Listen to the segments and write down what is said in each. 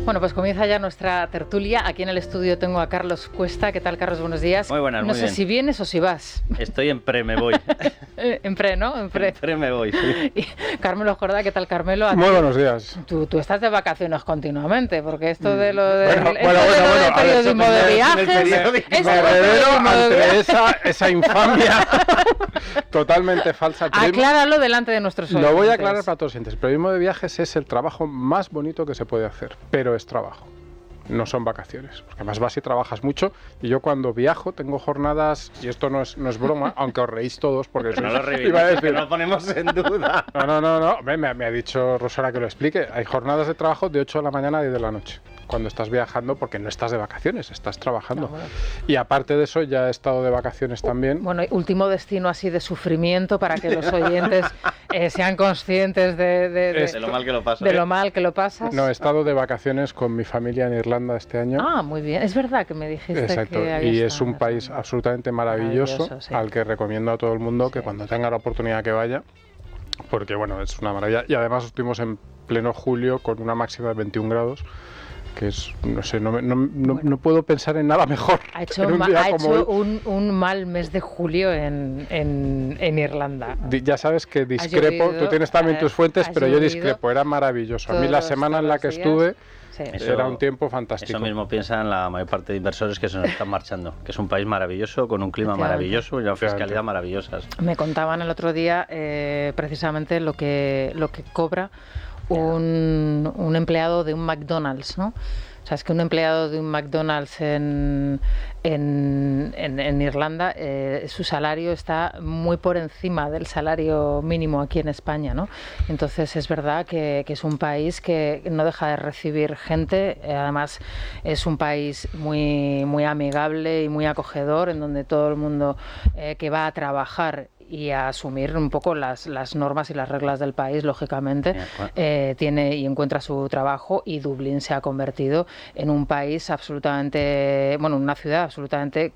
Bueno, pues comienza ya nuestra tertulia. Aquí en el estudio tengo a Carlos Cuesta. ¿Qué tal, Carlos? Buenos días. Muy buenas, no muy sé bien. si vienes o si vas. Estoy en pre, me voy. En pre, ¿no? En pre. En pre me voy, sí. Y Carmelo Jordá, ¿qué tal, Carmelo? Muy buenos días. Tú estás de vacaciones continuamente, porque esto de lo del bueno, periodismo de viajes... Me revelo ante esa infamia totalmente falsa. Acláralo delante de nuestros oyentes. Lo voy a aclarar para todos los oyentes. El periodismo de viajes es el trabajo más bonito que se puede hacer, pero es trabajo. No son vacaciones, porque además vas y trabajas mucho, y yo cuando viajo tengo jornadas, y esto no es broma, aunque os reís todos, porque no lo iba a decir, que no lo ponemos en duda. No, me ha dicho Rosara que lo explique. Hay jornadas de trabajo de 8 de la mañana a 10 de la noche, cuando estás viajando, porque no estás de vacaciones, estás trabajando. Bueno. Y aparte de eso, ya he estado de vacaciones también. Bueno, último destino así de sufrimiento para que los oyentes sean conscientes de lo mal que lo pasas. De lo mal que lo pasas. No, he estado de vacaciones con mi familia en Irlanda este año. Ah, muy bien. Es verdad que me dijiste. Exacto. Que Y es un país absolutamente maravilloso, sí. al que recomiendo a todo el mundo que cuando tenga la oportunidad que vaya, porque bueno, es una maravilla. Y además estuvimos en pleno julio con una máxima de 21 grados, que es, no sé, no puedo pensar en nada mejor. Ha hecho un mal mes de julio en Irlanda. Ya sabes que discrepo, tú tienes también tus fuentes, pero yo discrepo, era maravilloso. A mí la semana en la que estuve... Sí. Era un tiempo fantástico. Eso mismo piensan la mayor parte de inversores que se nos están marchando, que es un país maravilloso, con un clima maravilloso y una fiscalidad maravillosas. Me contaban el otro día precisamente lo que cobra un empleado de un McDonald's, ¿no? O sea, es que un empleado de un McDonald's en Irlanda, su salario está muy por encima del salario mínimo aquí en España, ¿no? Entonces es verdad que es un país que no deja de recibir gente, además es un país muy, muy amigable y muy acogedor, en donde todo el mundo que va a trabajar y a asumir un poco las normas y las reglas del país, lógicamente, tiene y encuentra su trabajo, y Dublín se ha convertido en un país absolutamente, bueno, una ciudad absolutamente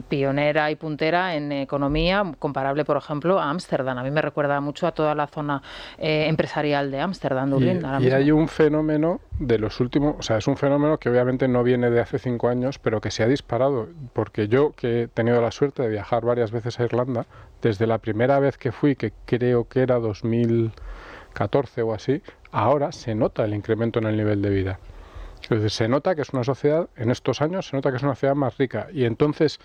pionera y puntera en economía, comparable, por ejemplo, a Ámsterdam. A mí me recuerda mucho a toda la zona empresarial de Ámsterdam, Dublín. Y hay un fenómeno de los últimos, o sea, es un fenómeno que obviamente no viene de hace 5 años, pero que se ha disparado, porque yo, que he tenido la suerte de viajar varias veces a Irlanda, desde la primera vez que fui, que creo que era 2014 o así, ahora se nota el incremento en el nivel de vida. Entonces se nota que es una sociedad, en estos años se nota que es una sociedad más rica, y entonces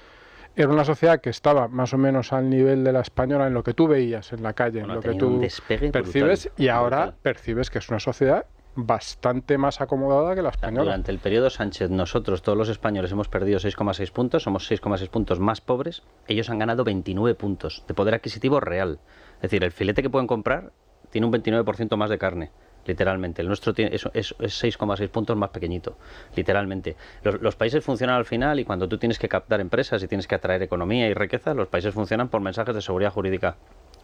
era una sociedad que estaba más o menos al nivel de la española en lo que tú veías en la calle, en lo que tú percibes, y ahora percibes que es una sociedad bastante más acomodada que la española. Durante el periodo Sánchez, nosotros, todos los españoles, hemos perdido 6,6 puntos, somos 6,6 puntos más pobres. Ellos han ganado 29 puntos de poder adquisitivo real. Es decir, el filete que pueden comprar tiene un 29% más de carne, literalmente. El nuestro es 6,6 puntos más pequeñito, literalmente. Los países funcionan al final, y cuando tú tienes que captar empresas y tienes que atraer economía y riqueza, los países funcionan por mensajes de seguridad jurídica.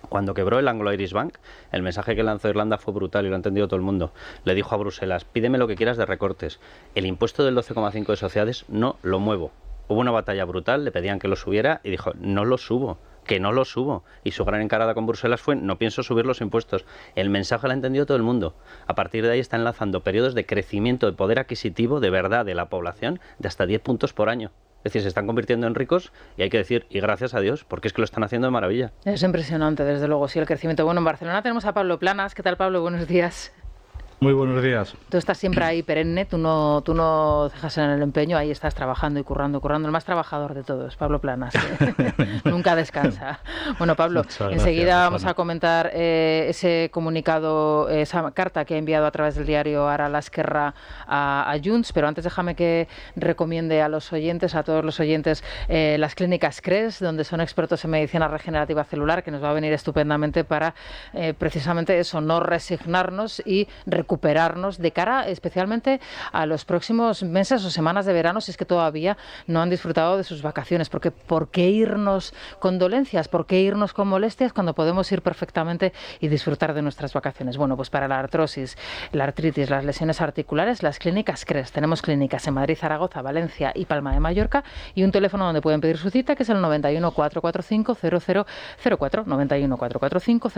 Cuando quebró el Anglo-Irish Bank, el mensaje que lanzó Irlanda fue brutal y lo ha entendido todo el mundo. Le dijo a Bruselas: pídeme lo que quieras de recortes. El impuesto del 12,5 de sociedades no lo muevo. Hubo una batalla brutal, le pedían que lo subiera y dijo: no lo subo, que no lo subo. Y su gran encarada con Bruselas fue: no pienso subir los impuestos. El mensaje lo ha entendido todo el mundo. A partir de ahí está enlazando periodos de crecimiento de poder adquisitivo de verdad de la población de hasta 10 puntos por año. Es decir, se están convirtiendo en ricos, y hay que decir, y gracias a Dios, porque es que lo están haciendo de maravilla. Es impresionante, desde luego, sí, el crecimiento. Bueno, en Barcelona tenemos a Pablo Planas. ¿Qué tal, Pablo? Buenos días. Muy buenos días. Tú estás siempre ahí perenne, tú no dejas en el empeño, ahí estás trabajando y currando. El más trabajador de todos, Pablo Planas. Nunca descansa. Bueno, Pablo, enseguida vamos a comentar ese comunicado, esa carta que ha enviado a través del diario Ara Lasquerra a Junts, pero antes déjame que recomiende a los oyentes, a todos los oyentes, las clínicas CRES, donde son expertos en medicina regenerativa celular, que nos va a venir estupendamente para precisamente eso, no resignarnos y recuperarnos de cara especialmente a los próximos meses o semanas de verano, si es que todavía no han disfrutado de sus vacaciones, porque ¿por qué irnos con dolencias? ¿Por qué irnos con molestias cuando podemos ir perfectamente y disfrutar de nuestras vacaciones? Bueno, pues para la artrosis, la artritis, las lesiones articulares, las clínicas CRES. Tenemos clínicas en Madrid, Zaragoza, Valencia y Palma de Mallorca, y un teléfono donde pueden pedir su cita, que es el 91 445 0004, 91 445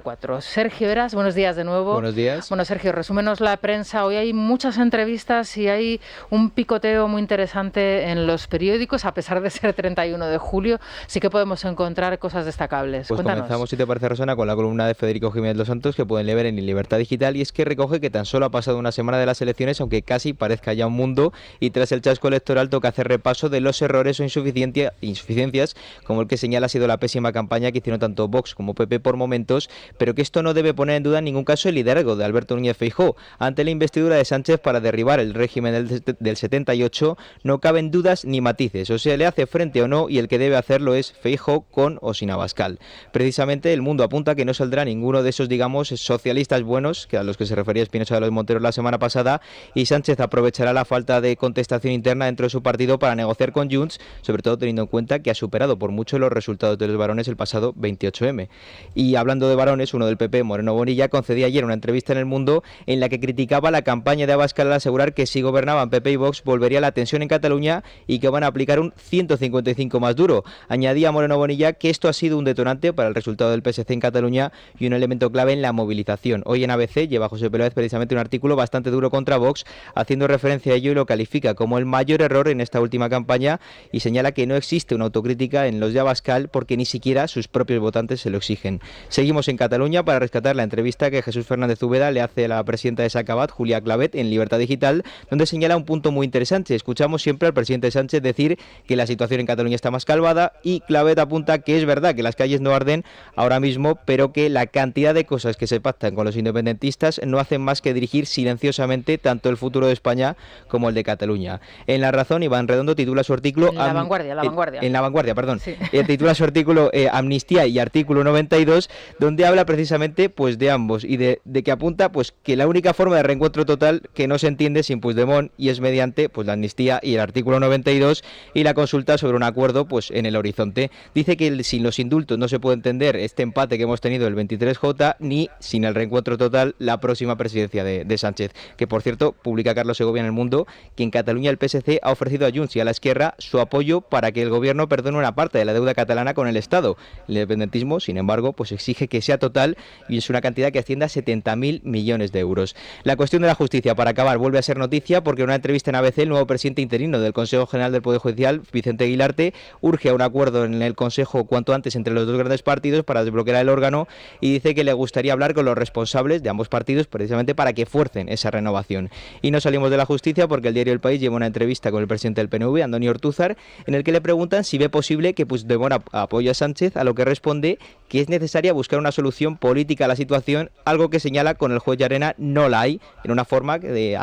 0004. Sergio Eras, buenos días de nuevo. Buenos días. Bueno, Sergio, resúmenos la prensa. Hoy hay muchas entrevistas y hay un picoteo muy interesante en los periódicos. A pesar de ser 31 de julio, sí que podemos encontrar cosas destacables. Pues Cuéntanos. Comenzamos, si te parece, Rosana, con la columna de Federico Jiménez Los Santos, que pueden leer en Libertad Digital, y es que recoge que tan solo ha pasado una semana de las elecciones, aunque casi parezca ya un mundo, y tras el chasco electoral toca hacer repaso de los errores o insuficiencias, como el que señala ha sido la pésima campaña que hicieron tanto Vox como PP por momentos, pero que esto no debe poner en duda en ningún caso el liderazgo de Alberto Núñez Feijóo. Ante la investidura de Sánchez para derribar el régimen del 78, no caben dudas ni matices, o sea, le hace frente o no, y el que debe hacerlo es Feijóo con o sin Abascal. Precisamente El Mundo apunta que no saldrá ninguno de esos, digamos, socialistas buenos, que a los que se refería Espinosa de los Monteros la semana pasada, y Sánchez aprovechará la falta de contestación interna dentro de su partido para negociar con Junts, sobre todo teniendo en cuenta que ha superado por mucho los resultados de los varones el pasado 28M. Y hablando de varones, uno del PP, Moreno Bonilla, concedía ayer una entrevista en El Mundo en la que criticaba la campaña de Abascal al asegurar que si gobernaban PP y Vox volvería la tensión en Cataluña y que van a aplicar un 155 más duro. Añadía Moreno Bonilla que esto ha sido un detonante para el resultado del PSC en Cataluña y un elemento clave en la movilización. Hoy en ABC lleva José Peláez precisamente un artículo bastante duro contra Vox, haciendo referencia a ello, y lo califica como el mayor error en esta última campaña, y señala que no existe una autocrítica en los de Abascal porque ni siquiera sus propios votantes se lo exigen. Seguimos en Cataluña para rescatar la entrevista que Jesús Fernández Úbeda le hace a la presidenta de Sacabad, Julia Clavet, en Libertad Digital, donde señala un punto muy interesante. Escuchamos siempre al presidente Sánchez decir que la situación en Cataluña está más calmada, y Clavet apunta que es verdad que las calles no arden ahora mismo, pero que la cantidad de cosas que se pactan con los independentistas no hacen más que dirigir silenciosamente tanto el futuro de España como el de Cataluña. En La Razón, Iván Redondo titula su artículo... La Vanguardia. En La Vanguardia, perdón. Sí. Titula su artículo Amnistía y Artículo 92, donde habla precisamente pues de ambos, y de que apunta pues que la única forma de reencuentro total que no se entiende sin Puigdemont, y es mediante pues la amnistía y el artículo 92 y la consulta sobre un acuerdo pues en el horizonte. Dice que sin los indultos no se puede entender este empate que hemos tenido el 23J, ni sin el reencuentro total la próxima presidencia de Sánchez, que por cierto publica Carlos Segovia en El Mundo que en Cataluña el PSC ha ofrecido a Junts y a la Esquerra su apoyo para que el gobierno perdone una parte de la deuda catalana con el Estado. El independentismo, sin embargo, pues exige que sea total, y es una cantidad que asciende a 70.000 millones de euros. La cuestión de la justicia, para acabar, vuelve a ser noticia porque en una entrevista en ABC el nuevo presidente interino del Consejo General del Poder Judicial, Vicente Aguilarte, urge a un acuerdo en el Consejo cuanto antes entre los dos grandes partidos para desbloquear el órgano, y dice que le gustaría hablar con los responsables de ambos partidos precisamente para que fuercen esa renovación. Y no salimos de la justicia porque el diario El País lleva una entrevista con el presidente del PNV, Andoni Ortúzar, en el que le preguntan si ve posible que Puigdemont apoye a Sánchez, a lo que responde que es necesaria buscar una solución política a la situación, algo que señala con el juez Llarena no la hay, en una forma de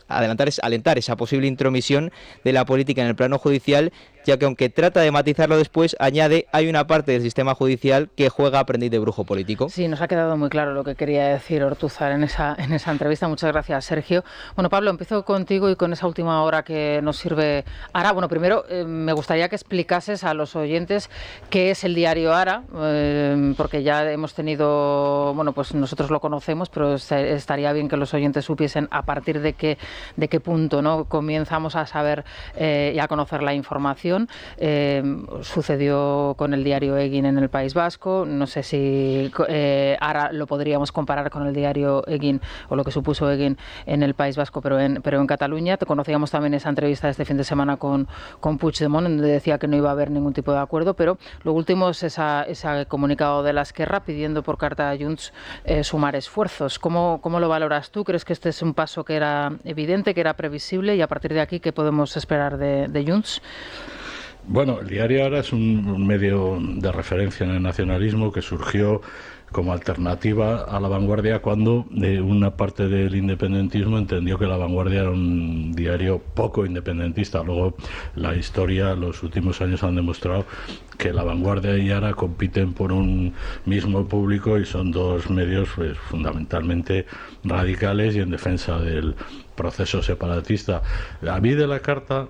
alentar esa posible intromisión de la política en el plano judicial, ya que aunque trata de matizarlo después, añade, hay una parte del sistema judicial que juega aprendiz de brujo político. Sí, nos ha quedado muy claro lo que quería decir Ortúzar en esa entrevista. Muchas gracias, Sergio. Bueno, Pablo, empiezo contigo y con esa última hora que nos sirve Ara. Bueno, primero me gustaría que explicases a los oyentes qué es el diario Ara, porque ya hemos tenido, bueno, pues nosotros lo conocemos, pero estaría bien que los oyentes supiesen a partir de qué punto, ¿no?, comenzamos a saber y a conocer la información. Sucedió con el diario Egin en el País Vasco. No sé si ahora lo podríamos comparar con el diario Egin o lo que supuso Egin en el País Vasco, pero en Cataluña. Te conocíamos también esa entrevista de este fin de semana con Puigdemont, donde decía que no iba a haber ningún tipo de acuerdo, pero lo último es ese comunicado de la Esquerra pidiendo por carta a Junts sumar esfuerzos. ¿Cómo lo valoras tú? ¿Crees que este es un paso que era evidente, que era previsible, y a partir de aquí qué podemos esperar de Junts? Bueno, el diario Ara es un medio de referencia en el nacionalismo que surgió como alternativa a La Vanguardia cuando una parte del independentismo entendió que La Vanguardia era un diario poco independentista. Luego la historia, los últimos años han demostrado que La Vanguardia y Ara compiten por un mismo público y son dos medios pues, fundamentalmente radicales y en defensa del proceso separatista. A mí de la carta...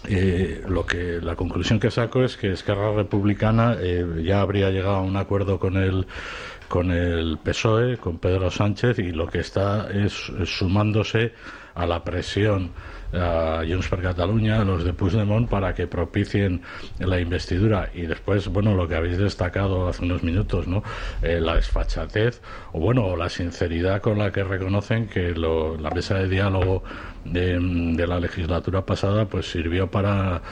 la conclusión que saco es que Esquerra Republicana ya habría llegado a un acuerdo con el con el PSOE, con Pedro Sánchez, y lo que está es sumándose a la presión a Junts per Catalunya, a los de Puigdemont, para que propicien la investidura. Y después, bueno, lo que habéis destacado hace unos minutos, ¿no? La desfachatez o la sinceridad con la que reconocen que la mesa de diálogo de la legislatura pasada pues sirvió para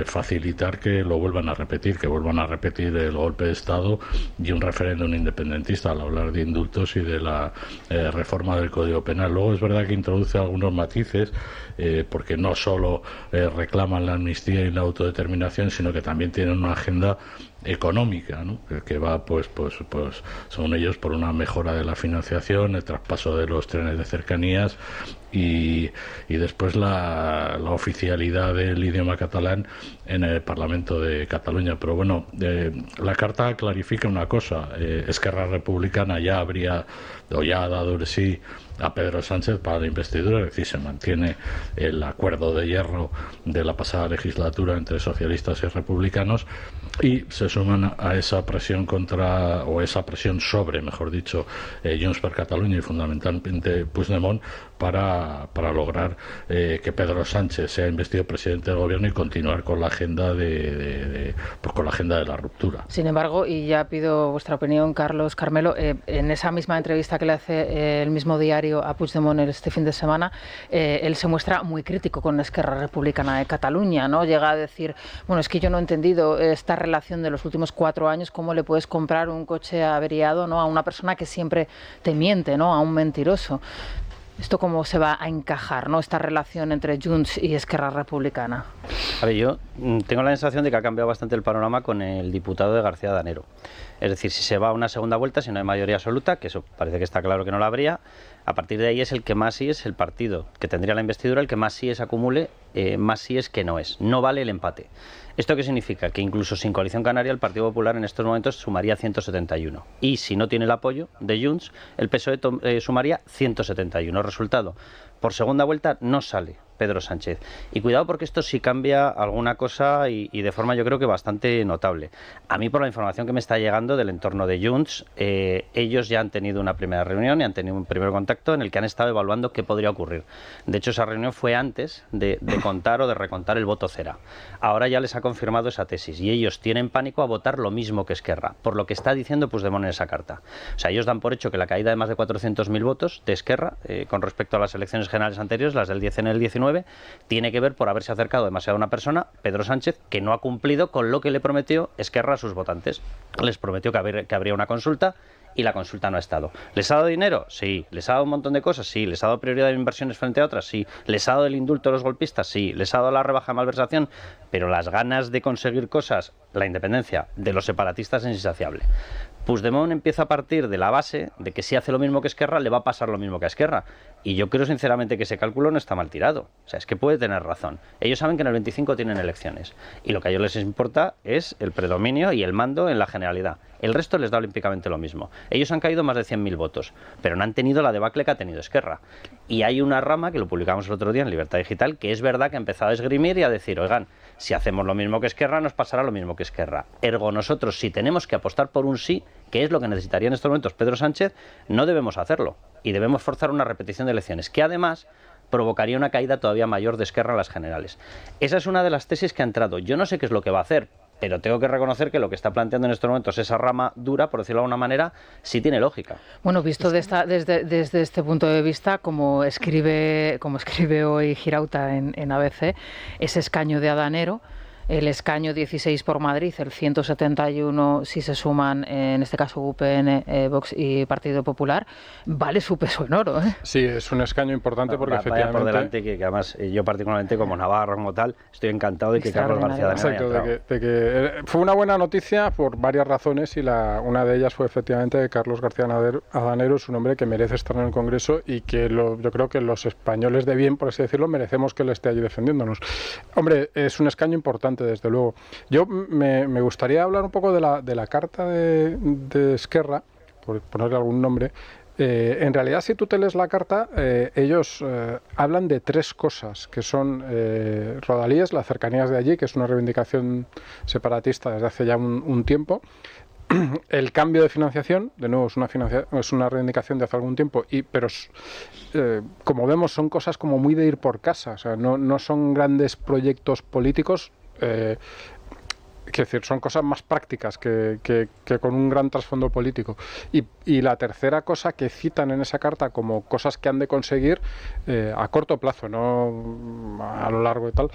facilitar que lo vuelvan a repetir, el golpe de Estado y un referéndum independentista, al hablar de indultos y de la reforma del Código Penal. Luego es verdad que introduce algunos matices, porque no solo reclaman la amnistía y la autodeterminación, sino que también tienen una agenda económica, ¿no? Que va pues son ellos por una mejora de la financiación, el traspaso de los trenes de cercanías y después la oficialidad del idioma catalán en el Parlamento de Cataluña. Pero bueno, la carta clarifica una cosa: Esquerra Republicana ya ha dado el sí a Pedro Sánchez para la investidura, es decir, se mantiene el acuerdo de hierro de la pasada legislatura entre socialistas y republicanos, y se suman a esa presión sobre, mejor dicho, Junts per Catalunya y fundamentalmente Puigdemont para lograr que Pedro Sánchez sea investido presidente del gobierno y continuar con la agenda de la ruptura. Sin embargo, y ya pido vuestra opinión, Carlos Carmelo, en esa misma entrevista que le hace el mismo diario a Puigdemont este fin de semana, él se muestra muy crítico con Esquerra Republicana de Cataluña, ¿no? Llega a decir, bueno, es que yo no he entendido esta relación de los últimos 4 años, cómo le puedes comprar un coche averiado, ¿no?, a una persona que siempre te miente, ¿no?, a un mentiroso. ¿Esto cómo se va a encajar, ¿no?, esta relación entre Junts y Esquerra Republicana? A ver, yo tengo la sensación de que ha cambiado bastante el panorama con el diputado de García Danero. Es decir, si se va a una segunda vuelta, si no hay mayoría absoluta, que eso parece que está claro que no la habría, a partir de ahí es el que más sí es el partido que tendría la investidura, el que más sí es acumule, más sí es que no es. No vale el empate. ¿Esto qué significa? Que incluso sin coalición canaria el Partido Popular en estos momentos sumaría 171. Y si no tiene el apoyo de Junts, el PSOE sumaría 171. Resultado, por segunda vuelta no sale Pedro Sánchez. Y cuidado, porque esto sí cambia alguna cosa y de forma yo creo que bastante notable. A mí, por la información que me está llegando del entorno de Junts, ellos ya han tenido una primera reunión y han tenido un primer contacto en el que han estado evaluando qué podría ocurrir. De hecho, esa reunión fue antes de contar o de recontar el voto cera. Ahora ya les ha confirmado esa tesis y ellos tienen pánico a votar lo mismo que Esquerra, por lo que está diciendo Puigdemont en esa carta. O sea, ellos dan por hecho que la caída de más de 400.000 votos de Esquerra con respecto a las elecciones generales anteriores, las del 10 en el 19, tiene que ver por haberse acercado demasiado a una persona, Pedro Sánchez, que no ha cumplido con lo que le prometió Esquerra a sus votantes. Les prometió que habría una consulta y la consulta no ha estado. ¿Les ha dado dinero? Sí. ¿Les ha dado un montón de cosas? Sí. ¿Les ha dado prioridad de inversiones frente a otras? Sí. ¿Les ha dado el indulto a los golpistas? Sí. ¿Les ha dado la rebaja de malversación? Pero las ganas de conseguir cosas, la independencia de los separatistas, es insaciable. Puigdemont empieza a partir de la base de que si hace lo mismo que Esquerra, le va a pasar lo mismo que a Esquerra. Y yo creo sinceramente que ese cálculo no está mal tirado. O sea, es que puede tener razón. Ellos saben que en el 25 tienen elecciones. Y lo que a ellos les importa es el predominio y el mando en la generalidad. El resto les da olímpicamente lo mismo. Ellos han caído más de 100.000 votos, pero no han tenido la debacle que ha tenido Esquerra. Y hay una rama, que lo publicamos el otro día en Libertad Digital, que es verdad que ha empezado a esgrimir y a decir, oigan, si hacemos lo mismo que Esquerra, nos pasará lo mismo que Esquerra. Ergo, nosotros, si tenemos que apostar por un sí, que es lo que necesitaría en estos momentos Pedro Sánchez, no debemos hacerlo. Y debemos forzar una repetición de elecciones, que además provocaría una caída todavía mayor de Esquerra en las generales. Esa es una de las tesis que ha entrado. Yo no sé qué es lo que va a hacer, pero tengo que reconocer que lo que está planteando en estos momentos esa rama dura, por decirlo de alguna manera, sí tiene lógica. Bueno, visto desde este punto de vista, como escribe hoy Girauta en ABC, ese escaño de Adanero, el escaño 16 por Madrid, el 171 si se suman, en este caso UPN, Vox y Partido Popular, vale su peso en oro, ¿eh? Sí, es un escaño importante porque efectivamente... por delante que además yo particularmente como navarro, como tal, estoy encantado de que Carlos García Danero haya entrado. Exacto, de que fue una buena noticia por varias razones y una de ellas fue efectivamente que Carlos García Danero es un hombre que merece estar en el Congreso y que yo creo que los españoles de bien, por así decirlo, merecemos que él esté allí defendiéndonos. Hombre, es un escaño importante, desde luego. Yo me gustaría hablar un poco de la carta de Esquerra, por ponerle algún nombre. En realidad, si tú te lees la carta, ellos hablan de 3 cosas, que son Rodalies, las cercanías de allí, que es una reivindicación separatista desde hace ya un tiempo. el cambio de financiación, de nuevo es una reivindicación de hace algún tiempo, pero como vemos son cosas como muy de ir por casa, o sea, no son grandes proyectos políticos, quiero decir, son cosas más prácticas que con un gran trasfondo político. Y la tercera cosa que citan en esa carta como cosas que han de conseguir a corto plazo, no a lo largo y tal,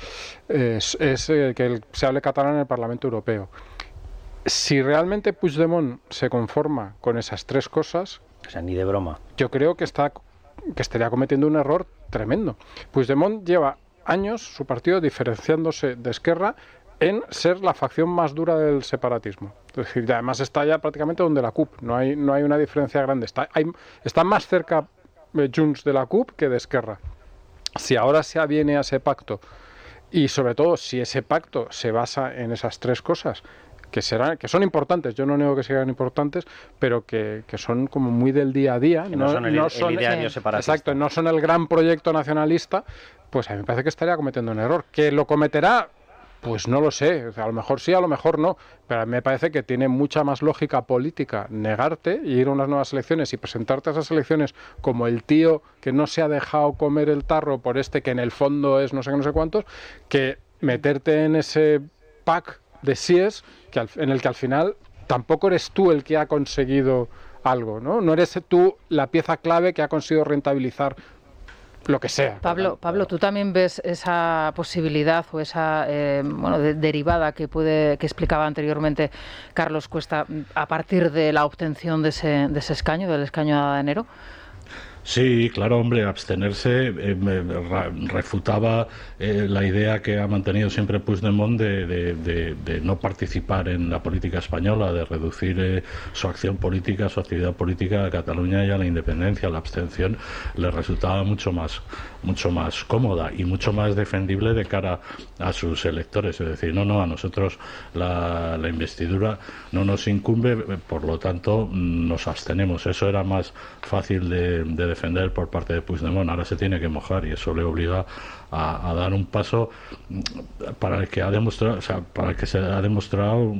es que se hable catalán en el Parlamento Europeo. Si realmente Puigdemont se conforma con esas tres cosas... O sea, ni de broma. Yo creo que estaría cometiendo un error tremendo. Puigdemont lleva años, su partido, diferenciándose de Esquerra en ser la facción más dura del separatismo. Es decir, además está ya prácticamente donde la CUP, no hay una diferencia grande. Está más cerca Junts de la CUP que de Esquerra. Si ahora se aviene a ese pacto, y sobre todo si ese pacto se basa en esas tres cosas, que son importantes, yo no niego que sean importantes, pero que son como muy del día a día. Que no son el ideario separatista. Exacto, no son el gran proyecto nacionalista, pues a mí me parece que estaría cometiendo un error. ¿Que lo cometerá? Pues no lo sé, o sea, a lo mejor sí, a lo mejor no, pero a mí me parece que tiene mucha más lógica política negarte y ir a unas nuevas elecciones y presentarte a esas elecciones como el tío que no se ha dejado comer el tarro por que en el fondo es no sé qué, no sé cuántos, que meterte en ese pack de síes en el que al final tampoco eres tú el que ha conseguido algo, ¿no? No eres tú la pieza clave que ha conseguido rentabilizar lo que sea. Pablo, ¿tú también ves esa posibilidad o esa derivada que explicaba anteriormente Carlos Cuesta a partir de la obtención de ese escaño, del escaño de enero? Sí, claro, hombre, abstenerse refutaba la idea que ha mantenido siempre Puigdemont de no participar en la política española, de reducir su acción política, su actividad política a Cataluña y a la independencia. La abstención le resultaba mucho más cómoda y mucho más defendible de cara a sus electores. Es decir, no, a nosotros la investidura no nos incumbe, por lo tanto nos abstenemos. Eso era más fácil de defender por parte de Puigdemont. Ahora se tiene que mojar y eso le obliga a dar un paso para el que se ha demostrado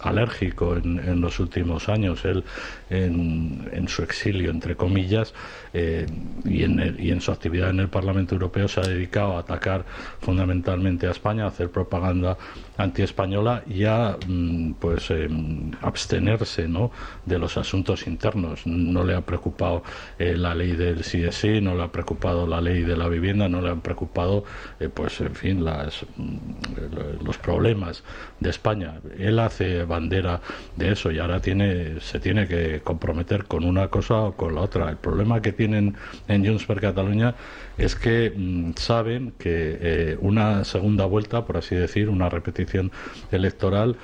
alérgico en los últimos años. Él en su exilio, entre comillas, y en su actividad en el Parlamento Europeo se ha dedicado a atacar fundamentalmente a España, a hacer propaganda antiespañola y a abstenerse, ¿no?, de los asuntos internos. No le ha preocupado la ley del sí, no le ha preocupado la ley de la vivienda, no le han preocupado los problemas de España. Él hace bandera de eso y ahora se tiene que comprometer con una cosa o con la otra. El problema que tienen en Junts per Catalunya es que saben que una segunda vuelta, por así decir, una repetición electoral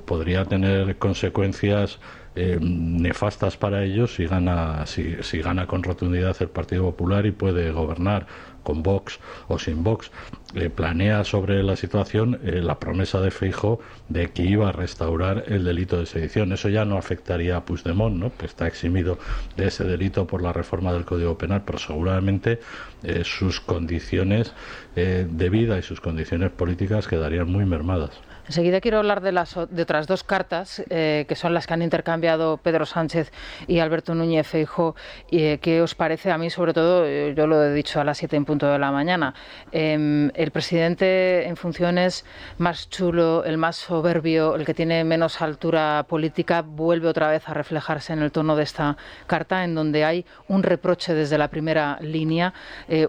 podría tener consecuencias nefastas para ellos si gana con rotundidad el Partido Popular y puede gobernar con Vox o sin Vox. Planea sobre la situación la promesa de Feijóo de que iba a restaurar el delito de sedición. Eso ya no afectaría a Puigdemont, ¿no?, que está eximido de ese delito por la reforma del Código Penal, pero seguramente sus condiciones de vida y sus condiciones políticas quedarían muy mermadas. Enseguida quiero hablar de otras dos cartas, que son las que han intercambiado Pedro Sánchez y Alberto Núñez Feijóo. ¿Qué os parece? A mí, sobre todo, yo lo he dicho a las 7 en punto de la mañana, el presidente en funciones más chulo, el más soberbio, el que tiene menos altura política, vuelve otra vez a reflejarse en el tono de esta carta, en donde hay un reproche desde la primera línea,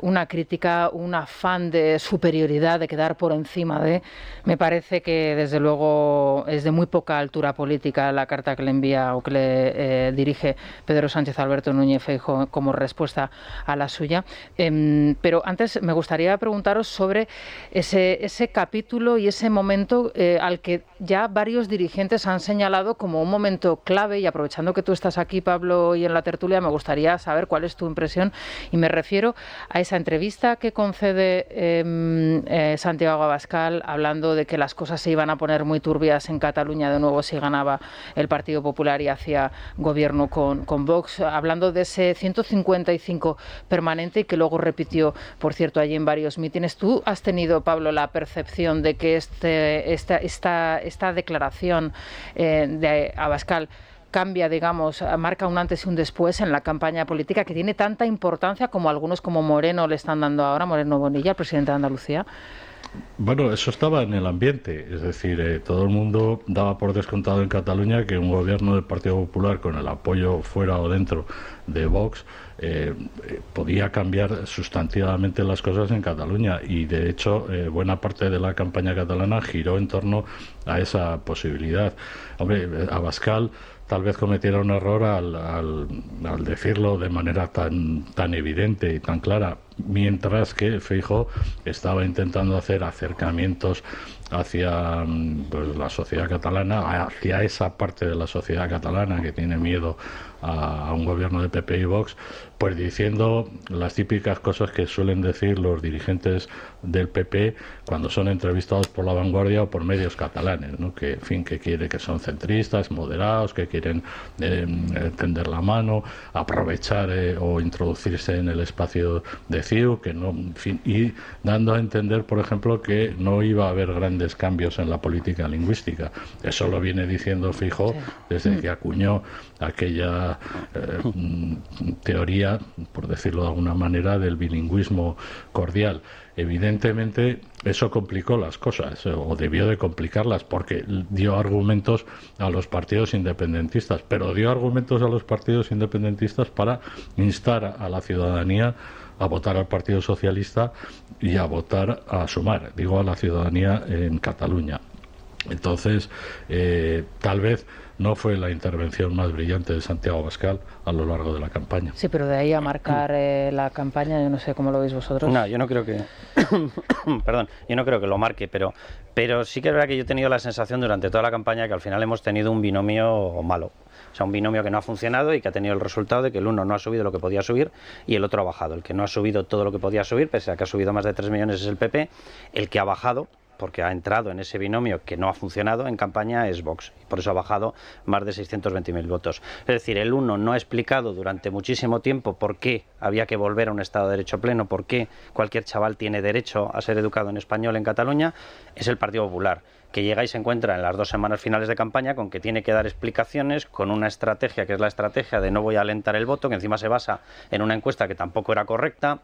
una crítica, un afán de superioridad, de quedar por encima de... Me parece que desde luego es de muy poca altura política la carta que le envía o que le dirige Pedro Sánchez a Alberto Núñez Feijóo como respuesta a la suya. Pero antes me gustaría preguntaros sobre ese capítulo y ese momento al que ya varios dirigentes han señalado como un momento clave, y aprovechando que tú estás aquí, Pablo, y en la tertulia, me gustaría saber cuál es tu impresión, y me refiero a esa entrevista que concede Santiago Abascal hablando de que las cosas se se iban a poner muy turbias en Cataluña de nuevo si ganaba el Partido Popular y hacía gobierno con Vox, hablando de ese 155 permanente y que luego repitió, por cierto, allí en varios mítines. ¿Tú has tenido, Pablo, la percepción de que esta declaración de Abascal cambia, digamos, marca un antes y un después en la campaña política que tiene tanta importancia como algunos como Moreno le están dando ahora, Moreno Bonilla, el presidente de Andalucía? Bueno, eso estaba en el ambiente, es decir, todo el mundo daba por descontado en Cataluña que un gobierno del Partido Popular con el apoyo fuera o dentro de Vox podía cambiar sustantivamente las cosas en Cataluña y de hecho buena parte de la campaña catalana giró en torno a esa posibilidad. Hombre, Abascal tal vez cometiera un error al decirlo de manera tan evidente y tan clara, mientras que Feijóo estaba intentando hacer acercamientos hacia pues, la sociedad catalana, hacia esa parte de la sociedad catalana que tiene miedo a un gobierno de PP y Vox, pues diciendo las típicas cosas que suelen decir los dirigentes del PP cuando son entrevistados por La Vanguardia o por medios catalanes, ¿no? Que, en fin, que quiere que son centristas, moderados, que quieren tender la mano, aprovechar o introducirse en el espacio de CIU, que no, en fin, y dando a entender, por ejemplo, que no iba a haber grandes cambios en la política lingüística. Eso lo viene diciendo Feijóo desde que acuñó aquella teoría, por decirlo de alguna manera, del bilingüismo cordial. Evidentemente eso complicó las cosas, o debió de complicarlas, porque dio argumentos a los partidos independentistas, pero dio argumentos a los partidos independentistas para instar a la ciudadanía a votar al Partido Socialista y a votar a Sumar, digo a la ciudadanía en Cataluña. Entonces, tal vez no fue la intervención más brillante de Santiago Abascal a lo largo de la campaña. Sí, pero de ahí a marcar la campaña, yo no sé cómo lo veis vosotros. No, yo no creo que... Perdón, yo no creo que lo marque, pero sí que es verdad que yo he tenido la sensación durante toda la campaña que al final hemos tenido un binomio malo. O sea, un binomio que no ha funcionado y que ha tenido el resultado de que el uno no ha subido lo que podía subir y el otro ha bajado. El que no ha subido todo lo que podía subir, pese a que ha subido más de 3 millones, es el PP. El que ha bajado, porque ha entrado en ese binomio que no ha funcionado en campaña, es Vox. Y por eso ha bajado más de 620.000 votos. Es decir, el uno no ha explicado durante muchísimo tiempo por qué había que volver a un Estado de Derecho pleno, por qué cualquier chaval tiene derecho a ser educado en español en Cataluña, es el Partido Popular, que llega y se encuentra en las 2 semanas finales de campaña con que tiene que dar explicaciones, con una estrategia que es la estrategia de no voy a alentar el voto, que encima se basa en una encuesta que tampoco era correcta,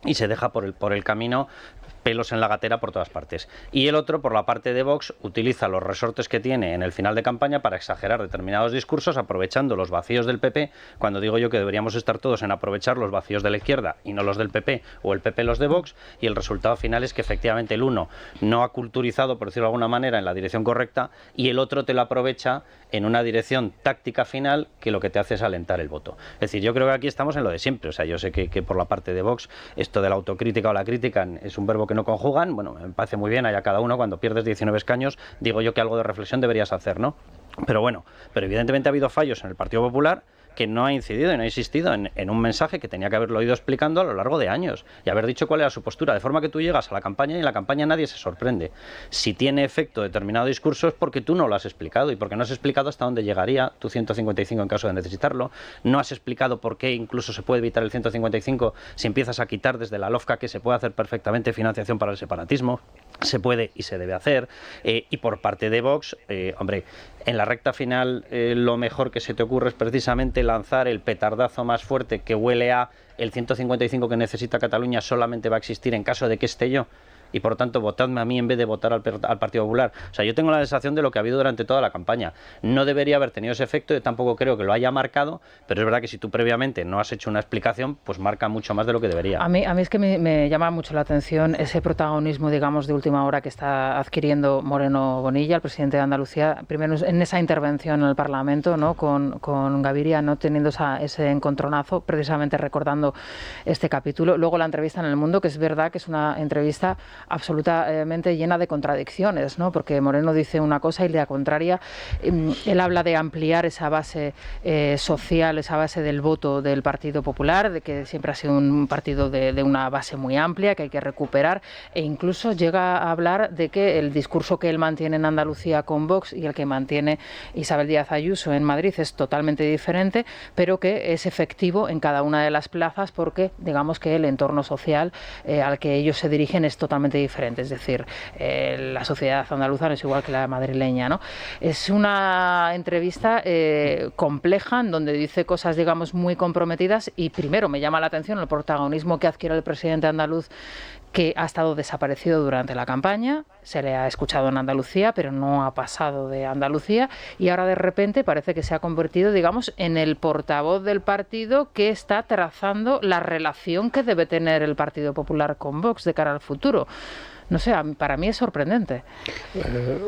y se deja por el camino pelos en la gatera por todas partes. Y el otro, por la parte de Vox, utiliza los resortes que tiene en el final de campaña para exagerar determinados discursos, aprovechando los vacíos del PP, cuando digo yo que deberíamos estar todos en aprovechar los vacíos de la izquierda y no los del PP, o el PP los de Vox, y el resultado final es que efectivamente el uno no ha culturizado, por decirlo de alguna manera, en la dirección correcta, y el otro te lo aprovecha en una dirección táctica final que lo que te hace es alentar el voto. Es decir, yo creo que aquí estamos en lo de siempre. O sea, yo sé que por la parte de Vox esto de la autocrítica o la crítica es un verbo que no conjugan. Bueno, me parece muy bien, allá cada uno, cuando pierdes 19 escaños, digo yo que algo de reflexión deberías hacer, ¿no? Pero bueno, pero evidentemente ha habido fallos en el Partido Popular que no ha incidido y no ha insistido en un mensaje que tenía que haberlo ido explicando a lo largo de años y haber dicho cuál era su postura, de forma que tú llegas a la campaña y en la campaña nadie se sorprende. Si tiene efecto determinado discurso es porque tú no lo has explicado y porque no has explicado hasta dónde llegaría tu 155 en caso de necesitarlo, no has explicado por qué incluso se puede evitar el 155 si empiezas a quitar desde la LOFCA, que se puede hacer perfectamente financiación para el separatismo, se puede y se debe hacer, y por parte de Vox, hombre, en la recta final lo mejor que se te ocurre es precisamente lanzar el petardazo más fuerte que huele a el 155 que necesita Cataluña solamente va a existir en caso de que esté yo. Y por tanto votadme a mí en vez de votar al Partido Popular. O sea, yo tengo la sensación de lo que ha habido durante toda la campaña. No debería haber tenido ese efecto, yo tampoco creo que lo haya marcado, pero es verdad que si tú previamente no has hecho una explicación, pues marca mucho más de lo que debería. A mí es que me llama mucho la atención ese protagonismo, digamos, de última hora que está adquiriendo Moreno Bonilla, el presidente de Andalucía, primero en esa intervención en el Parlamento, ¿no? con Gaviria, no teniendo ese encontronazo, precisamente recordando este capítulo. Luego la entrevista en El Mundo, que es verdad que es una entrevista absolutamente llena de contradicciones, ¿no? Porque Moreno dice una cosa y la contraria. Él habla de ampliar esa base social, esa base del voto del Partido Popular, de que siempre ha sido un partido de una base muy amplia, que hay que recuperar, e incluso llega a hablar de que el discurso que él mantiene en Andalucía con Vox y el que mantiene Isabel Díaz Ayuso en Madrid es totalmente diferente, pero que es efectivo en cada una de las plazas porque, digamos que el entorno social al que ellos se dirigen es totalmente diferente. Es decir, la sociedad andaluza no es igual que la madrileña, ¿no? Es una entrevista compleja en donde dice cosas, digamos, muy comprometidas y primero me llama la atención el protagonismo que adquiere el presidente andaluz, que ha estado desaparecido durante la campaña, se le ha escuchado en Andalucía, pero no ha pasado de Andalucía, y ahora de repente parece que se ha convertido, digamos, en el portavoz del partido que está trazando la relación que debe tener el Partido Popular con Vox de cara al futuro. No sé, para mí es sorprendente.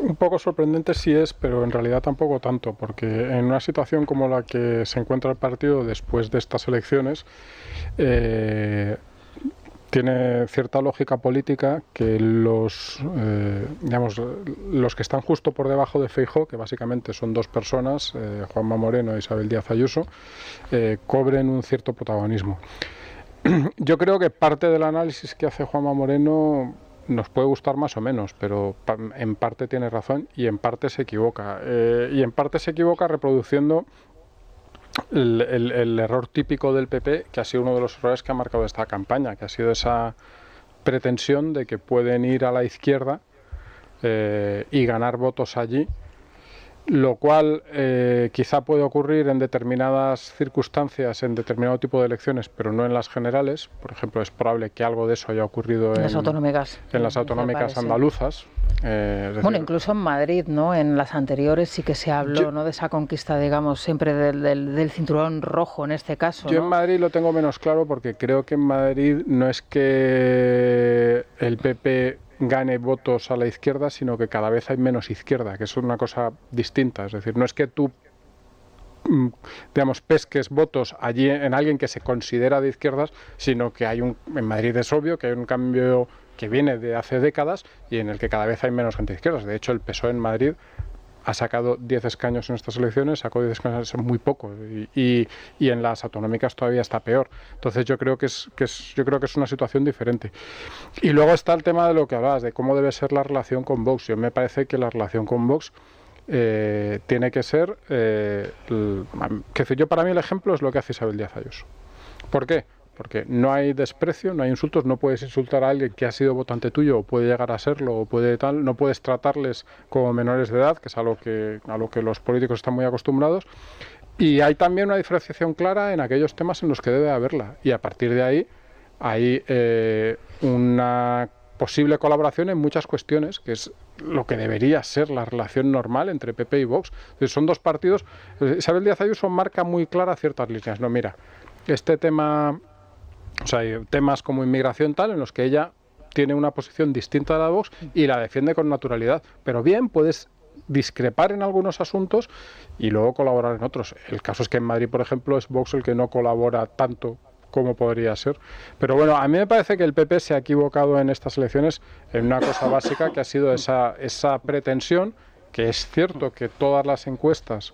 Un poco sorprendente sí es, pero en realidad tampoco tanto, porque en una situación como la que se encuentra el partido después de estas elecciones, tiene cierta lógica política que los que están justo por debajo de Feijóo, que básicamente son dos personas, Juanma Moreno e Isabel Díaz Ayuso, cobren un cierto protagonismo. Yo creo que parte del análisis que hace Juanma Moreno nos puede gustar más o menos, pero en parte tiene razón y en parte se equivoca. Y en parte se equivoca reproduciendo el error típico del PP, que ha sido uno de los errores que ha marcado esta campaña, que ha sido esa pretensión de que pueden ir a la izquierda y ganar votos allí, lo cual quizá puede ocurrir en determinadas circunstancias, en determinado tipo de elecciones, pero no en las generales. Por ejemplo, es probable que algo de eso haya ocurrido en las autonómicas andaluzas. Bueno, incluso en Madrid, ¿no? En las anteriores sí que se habló, ¿no?, de esa conquista, digamos, siempre del cinturón rojo en este caso, ¿no? Yo en Madrid lo tengo menos claro porque creo que en Madrid no es que el PP gane votos a la izquierda, sino que cada vez hay menos izquierda, que es una cosa distinta. Es decir, no es que tú, digamos, pesques votos allí en alguien que se considera de izquierdas, sino que en Madrid es obvio que hay un cambio que viene de hace décadas y en el que cada vez hay menos gente de izquierdas. De hecho, el PSOE en Madrid ha sacado 10 escaños en estas elecciones, sacó 10 escaños, es muy poco, y en las autonómicas todavía está peor. Entonces yo creo que es una situación diferente. Y luego está el tema de lo que hablabas, de cómo debe ser la relación con Vox. Yo me parece que la relación con Vox tiene que ser, yo para mí el ejemplo es lo que hace Isabel Díaz Ayuso. ¿Por qué? Porque no hay desprecio, no hay insultos, no puedes insultar a alguien que ha sido votante tuyo o puede llegar a serlo o puede tal, no puedes tratarles como menores de edad, que es a lo que los políticos están muy acostumbrados. Y hay también una diferenciación clara en aquellos temas en los que debe haberla, y a partir de ahí hay una posible colaboración en muchas cuestiones, que es lo que debería ser la relación normal entre PP y Vox. Entonces, son dos partidos. Isabel Díaz Ayuso marca muy claras ciertas líneas. No, mira, este tema... O sea, hay temas como inmigración tal en los que ella tiene una posición distinta a la de Vox y la defiende con naturalidad. Pero bien, puedes discrepar en algunos asuntos y luego colaborar en otros. El caso es que en Madrid, por ejemplo, es Vox el que no colabora tanto como podría ser. Pero bueno, a mí me parece que el PP se ha equivocado en estas elecciones en una cosa básica, que ha sido esa pretensión, que es cierto que todas las encuestas,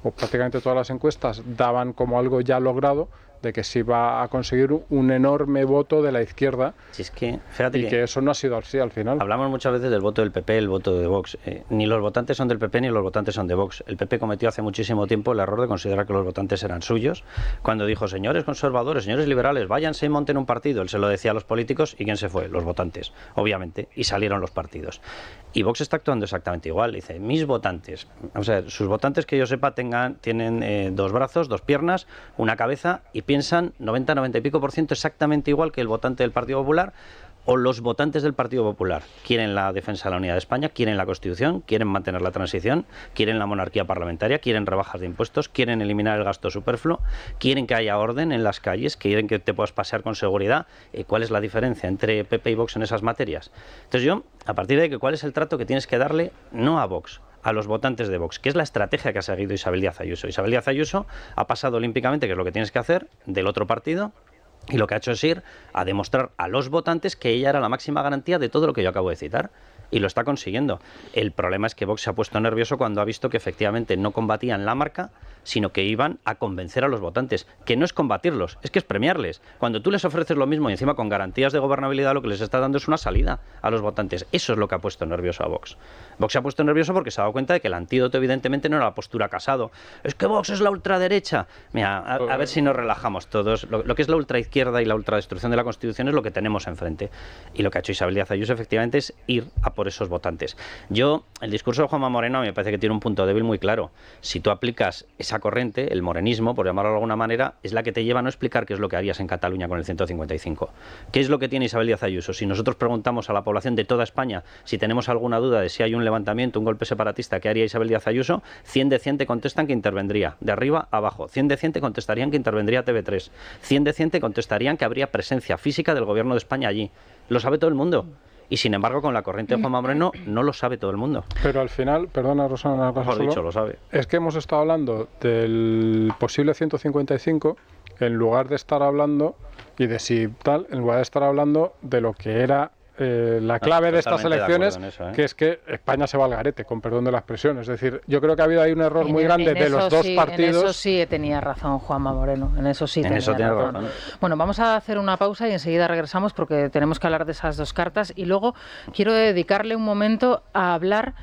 o prácticamente todas las encuestas, daban como algo ya logrado, de que se iba a conseguir un enorme voto de la izquierda, si es que, fíjate, que eso no ha sido así al final. Hablamos muchas veces del voto del PP, el voto de Vox. Ni los votantes son del PP ni los votantes son de Vox. El PP cometió hace muchísimo tiempo el error de considerar que los votantes eran suyos, cuando dijo, señores conservadores, señores liberales, váyanse y monten un partido. Él se lo decía a los políticos, ¿y quién se fue? Los votantes, obviamente, y salieron los partidos. Y Vox está actuando exactamente igual. Dice, mis votantes, o sea, sus votantes, que yo sepa, tienen dos brazos, dos piernas, una cabeza, y piensan 90 y pico % exactamente igual que el votante del Partido Popular o los votantes del Partido Popular. Quieren la defensa de la unidad de España, quieren la Constitución, quieren mantener la transición, quieren la monarquía parlamentaria, quieren rebajas de impuestos, quieren eliminar el gasto superfluo, quieren que haya orden en las calles, quieren que te puedas pasear con seguridad. ¿Cuál es la diferencia entre PP y Vox en esas materias? Entonces yo, a partir de ahí, ¿cuál es el trato que tienes que darle no a Vox, a los votantes de Vox, que es la estrategia que ha seguido Isabel Díaz Ayuso? Isabel Díaz Ayuso ha pasado olímpicamente, que es lo que tienes que hacer, del otro partido Y lo que ha hecho es ir a demostrar a los votantes que ella era la máxima garantía de todo lo que yo acabo de citar. Y lo está consiguiendo. El problema es que Vox se ha puesto nervioso cuando ha visto que efectivamente no combatían la marca, sino que iban a convencer a los votantes. Que no es combatirlos, es que es premiarles. Cuando tú les ofreces lo mismo y encima con garantías de gobernabilidad, lo que les está dando es una salida a los votantes. Eso es lo que ha puesto nervioso a Vox. Vox se ha puesto nervioso porque se ha dado cuenta de que el antídoto evidentemente no era la postura Casado. Es que Vox es la ultraderecha. Mira, a ver si nos relajamos todos. Lo que es la ultraizquierda y la ultradestrucción de la Constitución es lo que tenemos enfrente. Y lo que ha hecho Isabel Díaz Ayuso efectivamente es ir a por esos votantes. El discurso de Juanma Moreno me parece que tiene un punto débil muy claro. Si tú aplicas esa corriente, el morenismo, por llamarlo de alguna manera, es la que te lleva a no explicar qué es lo que harías en Cataluña con el 155. ¿Qué es lo que tiene Isabel Díaz Ayuso? Si nosotros preguntamos a la población de toda España si tenemos alguna duda de si hay un levantamiento, un golpe separatista, ¿qué haría Isabel Díaz Ayuso? 100 de 100 te contestan que intervendría, de arriba a abajo. 100 de 100 te contestarían que intervendría TV3. 100 de 100 te contestarían que habría presencia física del gobierno de España allí. Lo sabe todo el mundo. Y sin embargo, con la corriente de Juanma Moreno no lo sabe todo el mundo. Pero al final, perdona Rosana, mejor dicho, lo sabe. Es que hemos estado hablando del posible 155 en lugar de estar hablando y de si tal, en lugar de estar hablando de lo que era la clave de estas elecciones, que es que España se va al garete, con perdón de la expresión. Es decir, yo creo que ha habido ahí un error muy grande de los dos partidos. En eso sí tenía razón Juanma Moreno, en eso sí tenía razón. Bueno, vamos a hacer una pausa y enseguida regresamos porque tenemos que hablar de esas dos cartas y luego quiero dedicarle un momento a hablar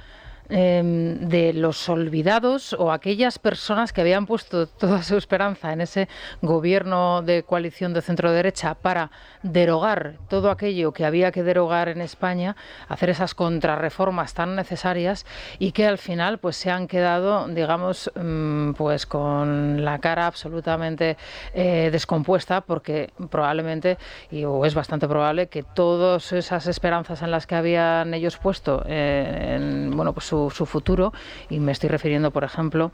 de los olvidados o aquellas personas que habían puesto toda su esperanza en ese gobierno de coalición de centro-derecha para derogar todo aquello que había que derogar en España, hacer esas contrarreformas tan necesarias y que al final pues se han quedado, digamos, pues con la cara absolutamente descompuesta porque probablemente, o es bastante probable, que todas esas esperanzas en las que habían ellos puesto pues su futuro, y me estoy refiriendo, por ejemplo,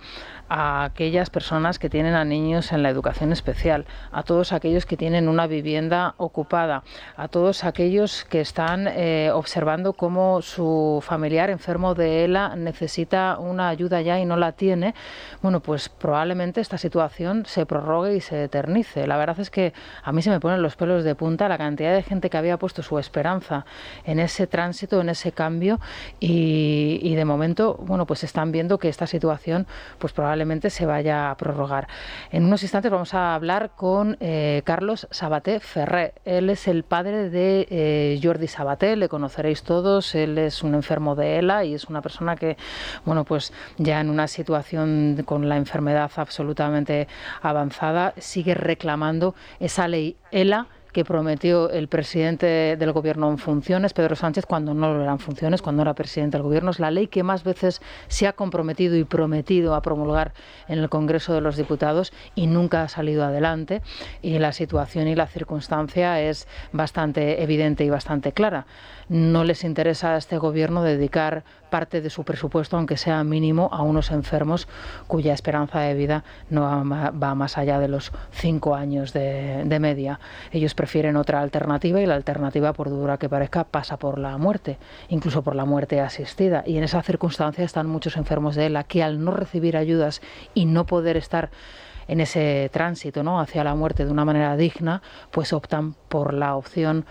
a aquellas personas que tienen a niños en la educación especial, a todos aquellos que tienen una vivienda ocupada, a todos aquellos que están observando cómo su familiar enfermo de ELA necesita una ayuda ya y no la tiene. Bueno, pues probablemente esta situación se prorrogue y se eternice. La verdad es que a mí se me ponen los pelos de punta la cantidad de gente que había puesto su esperanza en ese tránsito, en ese cambio, y de momento, bueno, pues están viendo que esta situación pues probablemente se vaya a prorrogar. En unos instantes vamos a hablar con Carlos Sabaté Ferrer. Él es el padre de Jordi Sabaté, le conoceréis todos. Él es un enfermo de ELA y es una persona que, bueno, pues ya en una situación con la enfermedad absolutamente avanzada sigue reclamando esa ley ELA que prometió el presidente del gobierno en funciones, Pedro Sánchez, cuando no lo eran funciones, cuando era presidente del gobierno. Es la ley que más veces se ha comprometido y prometido a promulgar en el Congreso de los Diputados y nunca ha salido adelante. Y la situación y la circunstancia es bastante evidente y bastante clara. No les interesa a este gobierno dedicar parte de su presupuesto, aunque sea mínimo, a unos enfermos cuya esperanza de vida no va más allá de los 5 años de media. Ellos prefieren otra alternativa y la alternativa, por dura que parezca, pasa por la muerte, incluso por la muerte asistida. Y en esa circunstancia están muchos enfermos de ELA que al no recibir ayudas y no poder estar en ese tránsito, ¿no?, hacia la muerte de una manera digna, pues optan por la opción,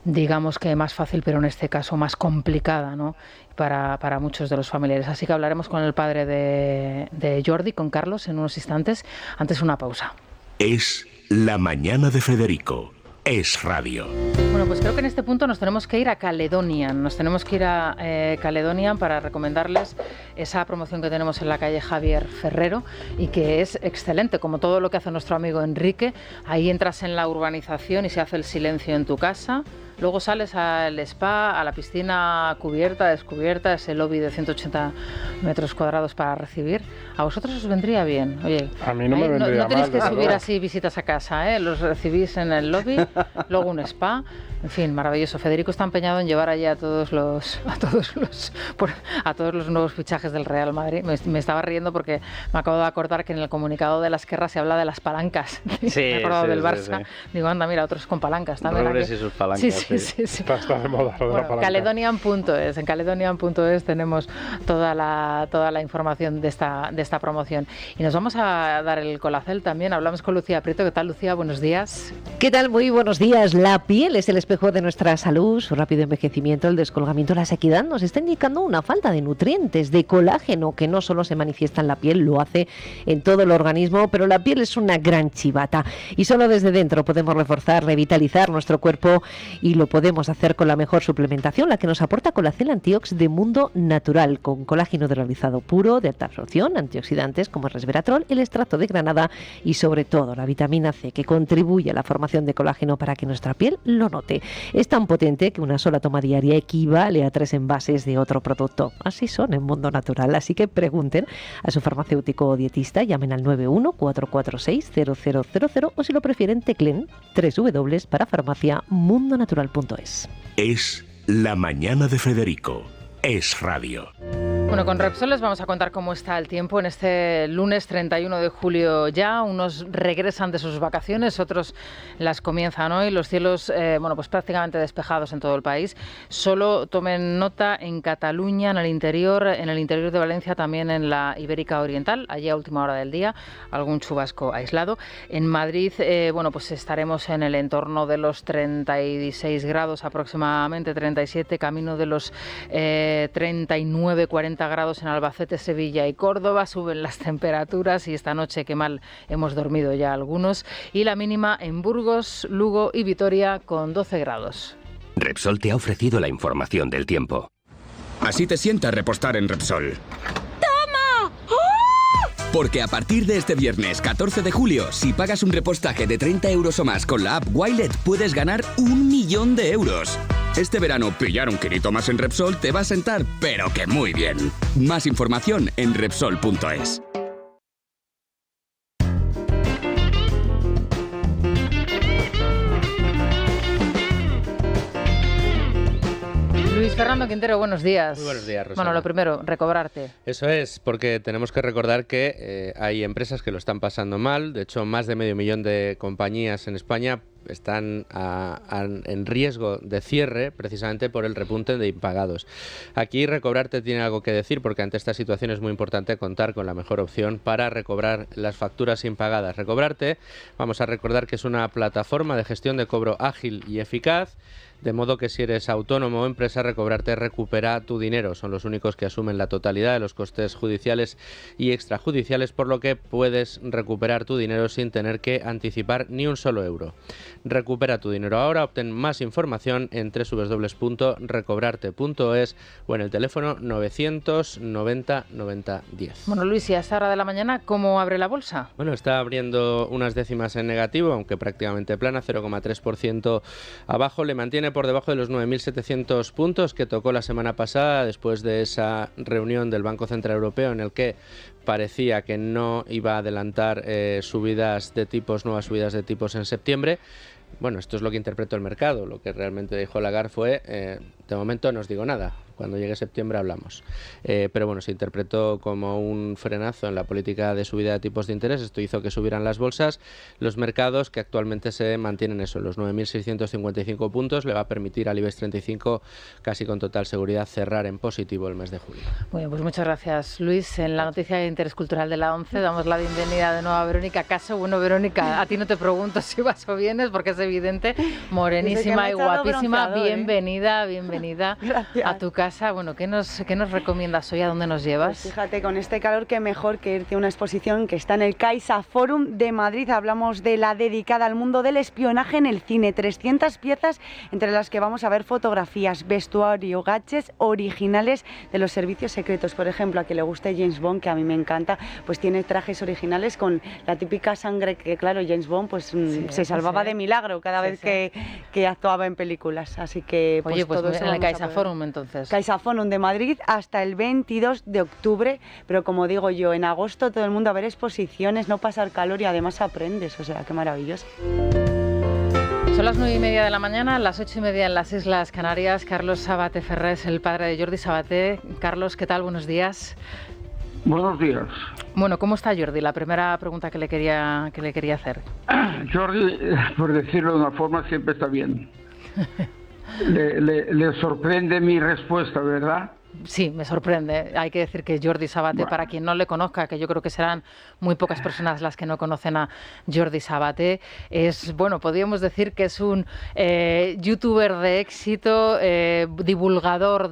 digamos que más fácil, pero en este caso más complicada, ¿no?, para muchos de los familiares. Así que hablaremos con el padre de Jordi, con Carlos, en unos instantes. Antes una pausa. Es la mañana de Federico. Es radio. Bueno, pues creo que en este punto nos tenemos que ir a Caledonian. Nos tenemos que ir a Caledonian para recomendarles esa promoción que tenemos en la calle Javier Ferrero y que es excelente, como todo lo que hace nuestro amigo Enrique. Ahí entras en la urbanización y se hace el silencio en tu casa. Luego sales al spa, a la piscina cubierta, descubierta, ese lobby de 180 metros cuadrados para recibir. A vosotros os vendría bien. Oye, a mí no me vendría mal. No tenéis que subir así visitas a casa, ¿eh? Los recibís en el lobby, luego un spa. En fin, maravilloso. Federico está empeñado en llevar allí a todos los nuevos fichajes del Real Madrid. Me estaba riendo porque me acabo de acordar que en el comunicado de la Esquerra se habla de las palancas. Sí, me he acordado del Barça. Sí. Digo, anda, mira, otros con palancas también. Robles y sus palancas. Sí. Sí. Está de moda lo de la palanca. Caledonian.es. En Caledonian.es tenemos toda la información de esta promoción. Y nos vamos a dar el colacel también. Hablamos con Lucía Prieto. ¿Qué tal, Lucía? Buenos días. ¿Qué tal? Muy buenos días. La piel es el espejo de nuestra salud. Su rápido envejecimiento, el descolgamiento, la sequedad nos está indicando una falta de nutrientes, de colágeno, que no solo se manifiesta en la piel, lo hace en todo el organismo, pero la piel es una gran chivata y solo desde dentro podemos reforzar, revitalizar nuestro cuerpo y lo podemos hacer con la mejor suplementación, la que nos aporta Colacel Antiox de Mundo Natural, con colágeno hidrolizado puro, de alta absorción, antioxidantes como el resveratrol, el extracto de granada y sobre todo la vitamina C, que contribuye a la formación de colágeno para que nuestra piel lo note. Es tan potente que una sola toma diaria equivale a 3 envases de otro producto. Así son en Mundo Natural, así que pregunten a su farmacéutico o dietista, llamen al 91-446-0000 o si lo prefieren teclen www.parafarmaciamundonatural.es. Es La Mañana de Federico. Es radio. Bueno, con Repsol les vamos a contar cómo está el tiempo en este lunes 31 de julio ya. Unos regresan de sus vacaciones, otros las comienzan hoy. Los cielos, pues prácticamente despejados en todo el país. Solo tomen nota en Cataluña, en el interior de Valencia, también en la Ibérica Oriental, allí a última hora del día, algún chubasco aislado. En Madrid, pues estaremos en el entorno de los 36 grados aproximadamente, 37, camino de los 39, 40 grados en Albacete, Sevilla y Córdoba. Suben las temperaturas y esta noche qué mal hemos dormido ya algunos. Y la mínima en Burgos, Lugo y Vitoria con 12 grados. Repsol te ha ofrecido la información del tiempo. Así te sienta repostar en Repsol. ¡Toma! ¡Oh! Porque a partir de este viernes 14 de julio, si pagas un repostaje de 30 euros o más con la app Wilet, puedes ganar 1 millón de euros. Este verano, pillar un kilito más en Repsol te va a sentar, pero que muy bien. Más información en Repsol.es. Luis Fernando Quintero, buenos días. Muy buenos días, Rosana. Bueno, lo primero, recobrarte. Eso es, porque tenemos que recordar que hay empresas que lo están pasando mal. De hecho, más de 500.000 de compañías en España están en riesgo de cierre precisamente por el repunte de impagados. Aquí Recobrarte tiene algo que decir, porque ante esta situación es muy importante contar con la mejor opción para recobrar las facturas impagadas. Recobrarte, vamos a recordar que es una plataforma de gestión de cobro ágil y eficaz, de modo que si eres autónomo o empresa, Recobrarte recupera tu dinero. Son los únicos que asumen la totalidad de los costes judiciales y extrajudiciales, por lo que puedes recuperar tu dinero sin tener que anticipar ni un solo euro. Recupera tu dinero ahora. Obtén más información en www.recobrarte.es o en el teléfono 990 90 10. Bueno, Luis, y a esta hora de la mañana, ¿cómo abre la bolsa? Bueno, está abriendo unas décimas en negativo, aunque prácticamente plana, 0,3% abajo. Le mantiene por debajo de los 9.700 puntos que tocó la semana pasada después de esa reunión del Banco Central Europeo en el que parecía que no iba a adelantar nuevas subidas de tipos en septiembre. Bueno, esto es lo que interpretó el mercado. Lo que realmente dijo Lagarde fue, de momento no os digo nada, cuando llegue septiembre hablamos. Pero bueno, se interpretó como un frenazo en la política de subida de tipos de interés. Esto hizo que subieran las bolsas. Los mercados, que actualmente se mantienen eso, los 9.655 puntos, le va a permitir al IBEX 35 casi con total seguridad cerrar en positivo el mes de julio. Bueno, pues muchas gracias, Luis. En la noticia de interés cultural de la 11 damos la bienvenida de nuevo a Verónica Caso. Bueno, Verónica, a ti no te pregunto si vas o vienes, porque es evidente, morenísima y guapísima. Bienvenida Gracias. a tu casa. Bueno, ¿qué nos recomiendas hoy? ¿A dónde nos llevas? Pues fíjate, con este calor, qué mejor que irte a una exposición que está en el Caixa Forum de Madrid. Hablamos de la dedicada al mundo del espionaje en el cine. 300 piezas, entre las que vamos a ver fotografías, vestuario, gadgets originales de los servicios secretos. Por ejemplo, a quien le guste James Bond, que a mí me encanta, pues tiene trajes originales con la típica sangre que, claro, James Bond pues se salvaba de milagro cada vez que actuaba en películas. Así que pues, oye, pues todo eso en el Caixa Forum, entonces. Caixa Forum de Madrid hasta el 22 de octubre, pero como digo yo, en agosto todo el mundo a ver exposiciones, no pasar calor y además aprendes, o sea, qué maravilloso. Son las 9:30 de la mañana, las 8:30 en las Islas Canarias. Carlos Sabaté Ferrer es el padre de Jordi Sabaté. Carlos, ¿qué tal? Buenos días. Buenos días. Bueno, ¿cómo está Jordi? La primera pregunta que le quería hacer. Jordi, por decirlo de una forma, siempre está bien. Le sorprende mi respuesta, ¿verdad? Sí, me sorprende. Hay que decir que Jordi Sabaté, para quien no le conozca, que yo creo que serán muy pocas personas las que no conocen a Jordi Sabaté, es, bueno, podríamos decir que es un youtuber de éxito, divulgador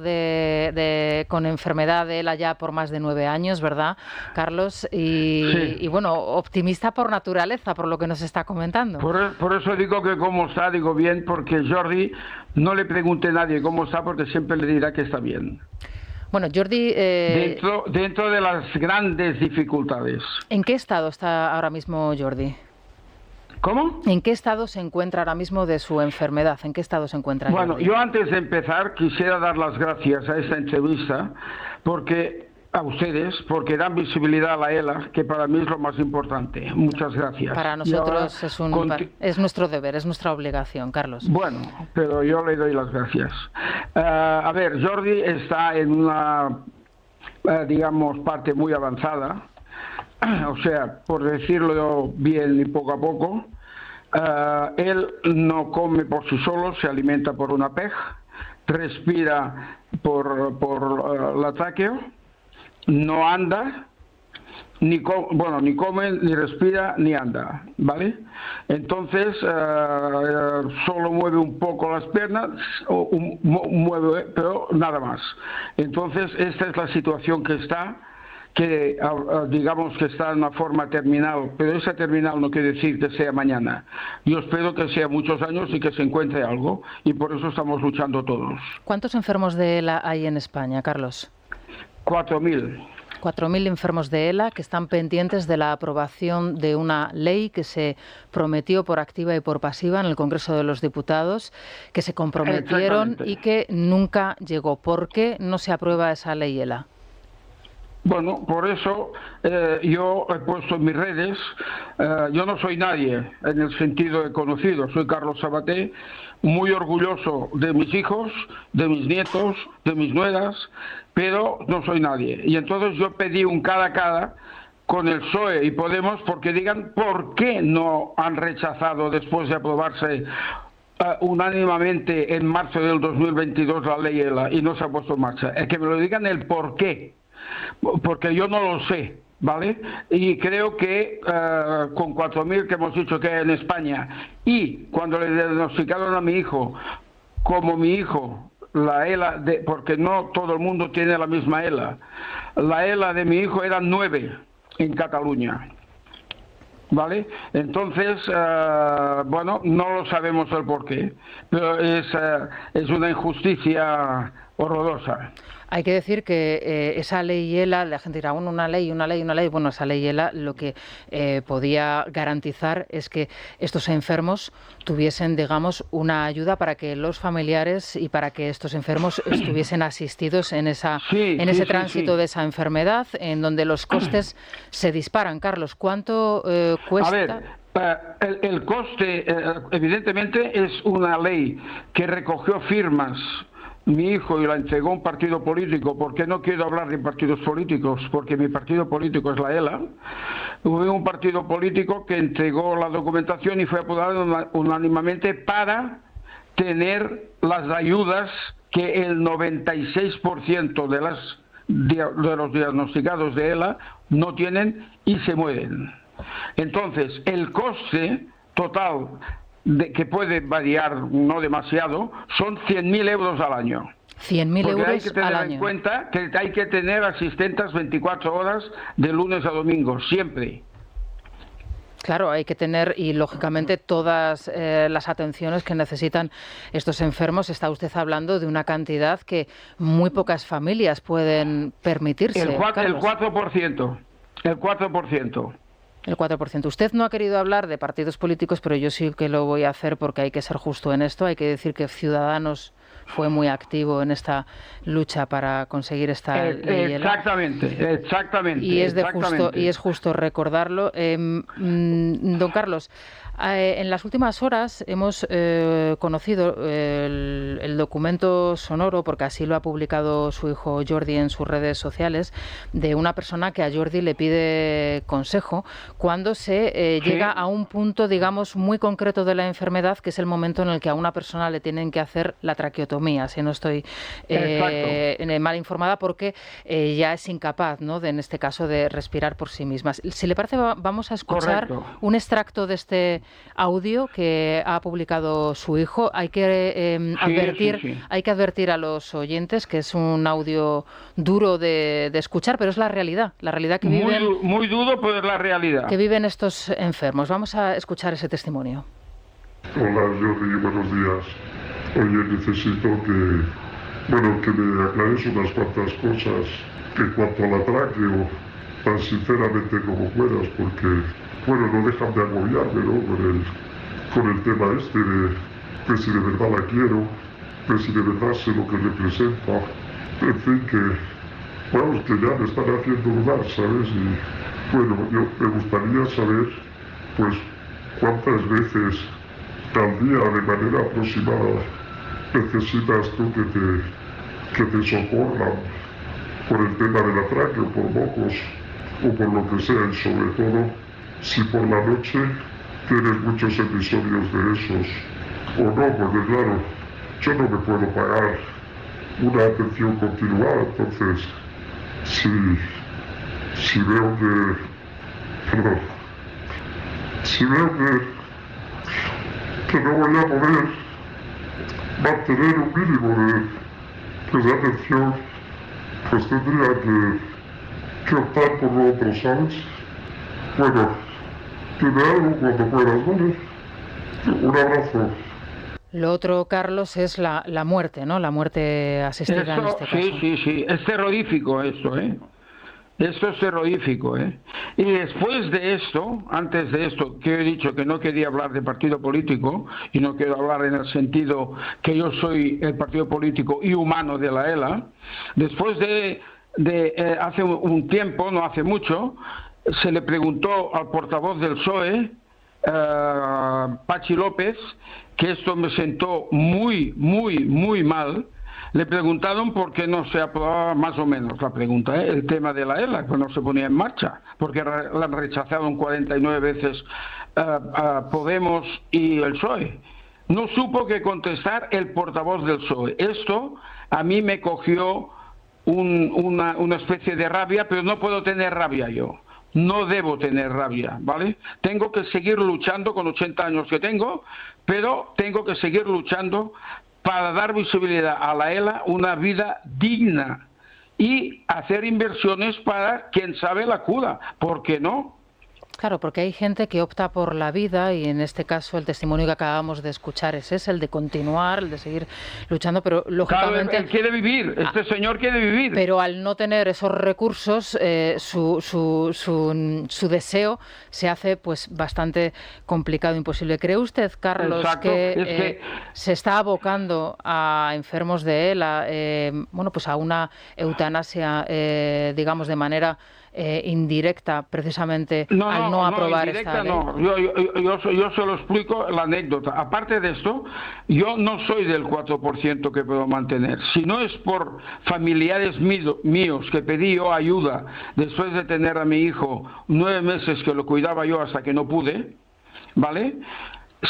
con enfermedad de ELA ya por más de 9 años, ¿verdad, Carlos? Y bueno, optimista por naturaleza, por lo que nos está comentando. Por eso digo que cómo está, digo bien, porque Jordi no le pregunte a nadie cómo está, porque siempre le dirá que está bien. Bueno, Jordi... Dentro de las grandes dificultades. ¿En qué estado está ahora mismo Jordi? ¿Cómo? ¿En qué estado se encuentra ahora mismo de su enfermedad? ¿En qué estado se encuentra Jordi? Bueno, yo antes de empezar quisiera dar las gracias a esta entrevista a ustedes, porque dan visibilidad a la ELA, que para mí es lo más importante. Muchas gracias. Para nosotros es nuestro deber, es nuestra obligación, Carlos. Bueno, pero yo le doy las gracias. A ver, Jordi está en una, digamos, parte muy avanzada, o sea, por decirlo bien y poco a poco. Él no come por sí solo, se alimenta por una PEG, respira por la tráqueo, no anda, ni come, ni respira, ni anda, ¿vale? Entonces, solo mueve un poco las piernas, mueve, pero nada más. Entonces, esta es la situación que está, que digamos que está en una forma terminal, pero esa terminal no quiere decir que sea mañana. Yo espero que sea muchos años y que se encuentre algo, y por eso estamos luchando todos. ¿Cuántos enfermos de ELA hay en España, Carlos? 4.000. 4.000 enfermos de ELA que están pendientes de la aprobación de una ley que se prometió por activa y por pasiva en el Congreso de los Diputados, que se comprometieron y que nunca llegó. ¿Por qué no se aprueba esa ley ELA? Bueno, por eso yo he puesto en mis redes, yo no soy nadie en el sentido de conocido, soy Carlos Sabaté, muy orgulloso de mis hijos, de mis nietos, de mis nueras, pero no soy nadie. Y entonces yo pedí un cara a cara con el PSOE y Podemos porque digan por qué no han rechazado después de aprobarse unánimemente en marzo del 2022 la ley ELA y no se ha puesto en marcha. Es que me lo digan el por qué, porque yo no lo sé, ¿vale? Y creo que con 4.000 que hemos dicho que hay en España, y cuando le diagnosticaron a mi hijo, como mi hijo, la ELA, porque no todo el mundo tiene la misma ELA, la ELA de mi hijo era 9 en Cataluña, ¿vale? Entonces, bueno, no lo sabemos el porqué, pero es una injusticia horrorosa. Hay que decir que esa ley ELA, la gente dirá, bueno, una ley, bueno, esa ley ELA lo que podía garantizar es que estos enfermos tuviesen, digamos, una ayuda para que los familiares y para que estos enfermos estuviesen asistidos en ese tránsito de esa enfermedad, en donde los costes se disparan. Carlos, ¿cuánto cuesta? A ver, el coste, evidentemente, es una ley que recogió firmas mi hijo y la entregó a un partido político, porque no quiero hablar de partidos políticos, porque mi partido político es la ELA. Hubo un partido político que entregó la documentación y fue aprobado unánimemente para tener las ayudas que el 96% de los diagnosticados de ELA no tienen y se mueren. Entonces, el coste total que puede variar no demasiado, son 100.000 euros al año. 100.000 euros hay que tener en cuenta que hay que tener asistentes 24 horas de lunes a domingo, siempre. Claro, hay que tener, y lógicamente todas las atenciones que necesitan estos enfermos. Está usted hablando de una cantidad que muy pocas familias pueden permitirse. El 4%. El 4%. El 4%. Usted no ha querido hablar de partidos políticos, pero yo sí que lo voy a hacer porque hay que ser justo en esto. Hay que decir que Ciudadanos fue muy activo en esta lucha para conseguir esta ley. Exactamente. Y es justo recordarlo. Don Carlos, en las últimas horas hemos conocido el documento sonoro, porque así lo ha publicado su hijo Jordi en sus redes sociales, de una persona que a Jordi le pide consejo cuando se llega a un punto, digamos, muy concreto de la enfermedad, que es el momento en el que a una persona le tienen que hacer la traqueotomía, si no estoy mal informada, porque ya es incapaz, ¿no?, en este caso, de respirar por sí misma. Si le parece, vamos a escuchar un extracto de este audio que ha publicado su hijo. Hay que advertir a los oyentes que es un audio duro de escuchar, pero es la realidad que viven. Muy duro, pero es la realidad que viven estos enfermos. Vamos a escuchar ese testimonio. Hola Jordi, buenos días. Oye, necesito que me aclares unas cuantas cosas, que en cuanto a la tráqueo, tan sinceramente como puedas, porque no dejan de agobiarme, ¿no?, con el tema este de si de verdad la quiero, de si de verdad sé lo que representa, en fin, que ya me están haciendo dudar, ¿sabes? Y yo me gustaría saber, pues, cuántas veces al día, de manera aproximada, necesitas tú que te socorran por el tema de la tráquea, por mocos o por lo que sea, y sobre todo si por la noche tienes muchos episodios de esos o no, porque claro, yo no me puedo pagar una atención continuada, entonces si veo que no voy a poder mantener un mínimo de atención, pues tendría que optar por lo otro, ¿sabes? Dime algo cuando puedas, ¿vale? Un abrazo. Lo otro, Carlos, es la muerte, ¿no? La muerte asistida en este caso. Sí. Es terrorífico esto, ¿eh? Esto es terrorífico, ¿eh? Y después de esto, antes de esto, que he dicho que no quería hablar de partido político, y no quiero hablar en el sentido que yo soy el partido político y humano de la ELA, después de hace un tiempo, no hace mucho, se le preguntó al portavoz del PSOE, Pachi López, que esto me sentó muy mal. Le preguntaron por qué no se aprobaba, más o menos la pregunta, el tema de la ELA, cuando se ponía en marcha, porque la han rechazado 49 veces Podemos y el PSOE. No supo qué contestar el portavoz del PSOE. Esto a mí me cogió una especie de rabia, pero no puedo tener rabia yo. No debo tener rabia, ¿vale? Tengo que seguir luchando con 80 años que tengo, pero tengo que seguir luchando para dar visibilidad a la ELA, una vida digna, y hacer inversiones para, quién sabe, la cura. ¿Por qué no? Claro, porque hay gente que opta por la vida, y en este caso el testimonio que acabamos de escuchar es el de continuar, el de seguir luchando, pero lógicamente... Claro, él quiere vivir, este señor quiere vivir. Pero al no tener esos recursos, su deseo se hace pues bastante complicado, imposible. ¿Cree usted, Carlos, que se está abocando a enfermos de ELA, pues a una eutanasia, digamos, de manera indirecta, precisamente al no aprobar esta ley? No, yo se lo explico la anécdota. Aparte de esto, yo no soy del 4% que puedo mantener. Si no es por familiares míos que pedí yo ayuda después de tener a mi hijo 9 meses que lo cuidaba yo hasta que no pude, ¿vale?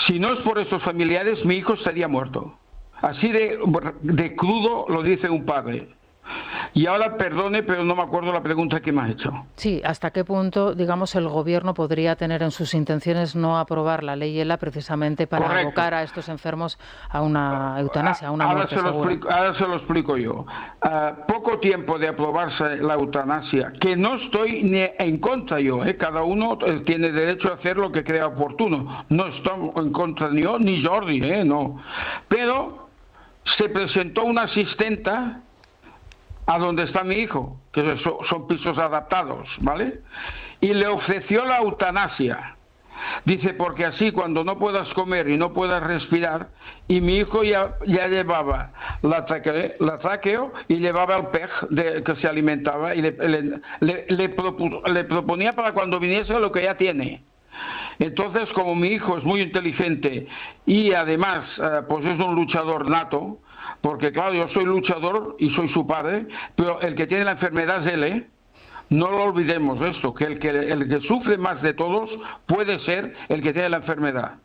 Si no es por esos familiares, mi hijo estaría muerto. Así de crudo lo dice un padre. Y ahora, perdone, pero no me acuerdo la pregunta que me has hecho. Sí, ¿hasta qué punto, digamos, el Gobierno podría tener en sus intenciones no aprobar la ley ELA precisamente para abocar a estos enfermos a una eutanasia, a una muerte segura? Ahora se lo explico yo. Poco tiempo de aprobarse la eutanasia, que no estoy ni en contra yo, cada uno tiene derecho a hacer lo que crea oportuno. No estoy en contra ni yo ni Jordi, no. Pero se presentó una asistenta a donde está mi hijo, que son pisos adaptados, ¿vale? Y le ofreció la eutanasia. Dice, porque así cuando no puedas comer y no puedas respirar, y mi hijo ya llevaba la tráqueo y llevaba el pez que se alimentaba y le proponía para cuando viniese lo que ya tiene. Entonces, como mi hijo es muy inteligente y además pues es un luchador nato, porque claro, yo soy luchador y soy su padre, pero el que tiene la enfermedad es él, ¿eh? No lo olvidemos esto, que el que sufre más de todos puede ser el que tiene la enfermedad.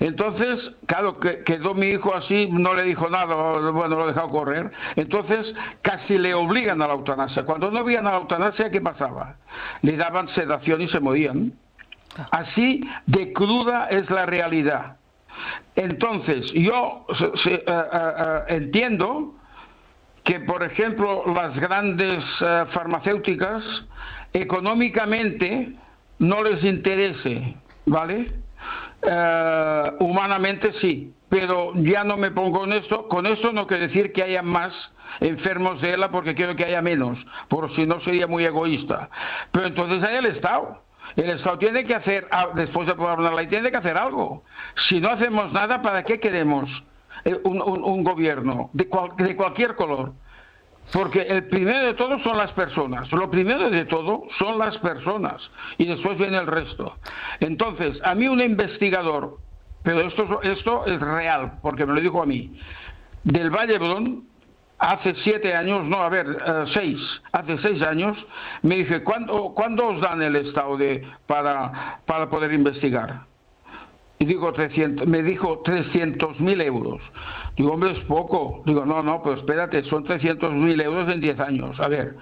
Entonces, claro, quedó mi hijo así, no le dijo nada, bueno, lo ha dejado correr. Entonces, casi le obligan a la eutanasia. Cuando no habían a la eutanasia, ¿qué pasaba? Le daban sedación y se morían. Así de cruda es la realidad. Entonces, yo entiendo que, por ejemplo, las grandes farmacéuticas económicamente no les interese, ¿vale? Humanamente sí, pero ya no me pongo en esto. Con esto no quiere decir que haya más enfermos de ELA, porque quiero que haya menos, por si no sería muy egoísta. Pero entonces hay el Estado. El Estado tiene que hacer, después de aprobar una ley, tiene que hacer algo. Si no hacemos nada, ¿para qué queremos un gobierno de cualquier color? Porque el primero de todo son las personas. Lo primero de todo son las personas. Y después viene el resto. Entonces, a mí un investigador, pero esto es real, porque me lo dijo a mí, del Vallebrón, hace 7 años, no, a ver, 6, hace 6 años, me dice, ¿cuándo os dan el Estado para poder investigar? Y digo, me dijo 300.000 euros. Digo, hombre, es poco. Digo, no, pero espérate, son 300.000 euros en 10 años. A ver,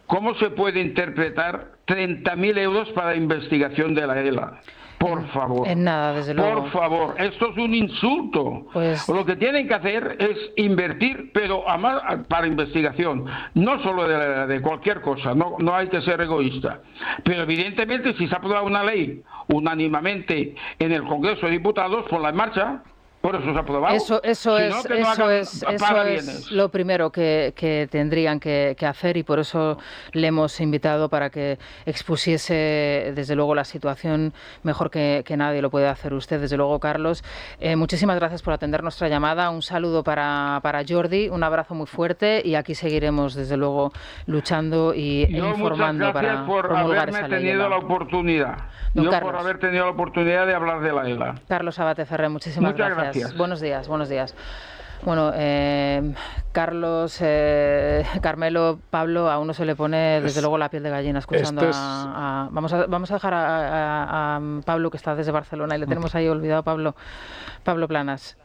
¿cómo se puede interpretar 30.000 euros para investigación de la ELA? Por favor. En nada, desde luego. Por favor, esto es un insulto. Pues... Lo que tienen que hacer es invertir, pero además para investigación, no solo de cualquier cosa, no hay que ser egoísta. Pero evidentemente, si se ha aprobado una ley unánimemente en el Congreso de Diputados, ponla en marcha. Por eso se ha aprobado. Eso es lo primero que tendrían que hacer, y por eso le hemos invitado para que expusiese desde luego la situación mejor que nadie lo puede hacer usted. Desde luego, Carlos, muchísimas gracias por atender nuestra llamada. Un saludo para Jordi, un abrazo muy fuerte, y aquí seguiremos desde luego luchando e informando para promulgar esa ley. Por haber tenido la oportunidad de hablar de la ELA. Carlos Abate Ferrer, muchísimas gracias. Buenos días. Bueno, Carlos, Carmelo, Pablo, a uno se le pone desde luego la piel de gallina escuchando Vamos a dejar a Pablo, que está desde Barcelona, y le tenemos ahí olvidado. Pablo Planas.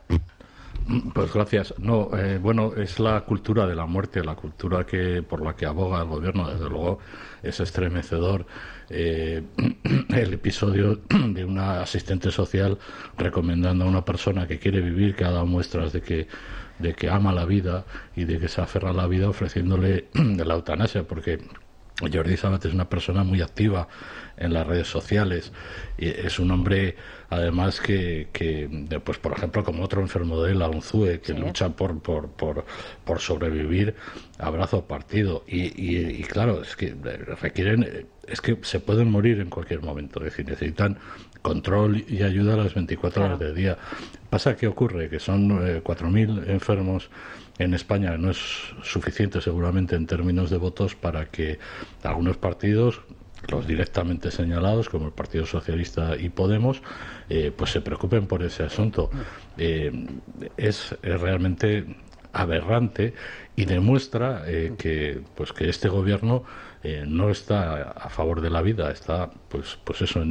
Pues gracias. No, bueno, es la cultura de la muerte, la cultura por la que aboga el gobierno. Desde luego es estremecedor el episodio de una asistente social recomendando a una persona que quiere vivir, que ha dado muestras de que ama la vida y de que se aferra a la vida, ofreciéndole la eutanasia, porque Jordi Sabat es una persona muy activa en las redes sociales, y es un hombre además que pues por ejemplo, como otro enfermo de ELA, Unzue, que lucha por sobrevivir a brazo partido, y claro, es que requieren, es que se pueden morir en cualquier momento, es decir, necesitan control y ayuda a las 24 horas del día. Pasa que ocurre que son 4.000 enfermos en España, no es suficiente seguramente en términos de votos para que algunos partidos, los directamente señalados como el Partido Socialista y Podemos, pues se preocupen por ese asunto. Es realmente aberrante y demuestra que este gobierno no está a favor de la vida, está pues eso,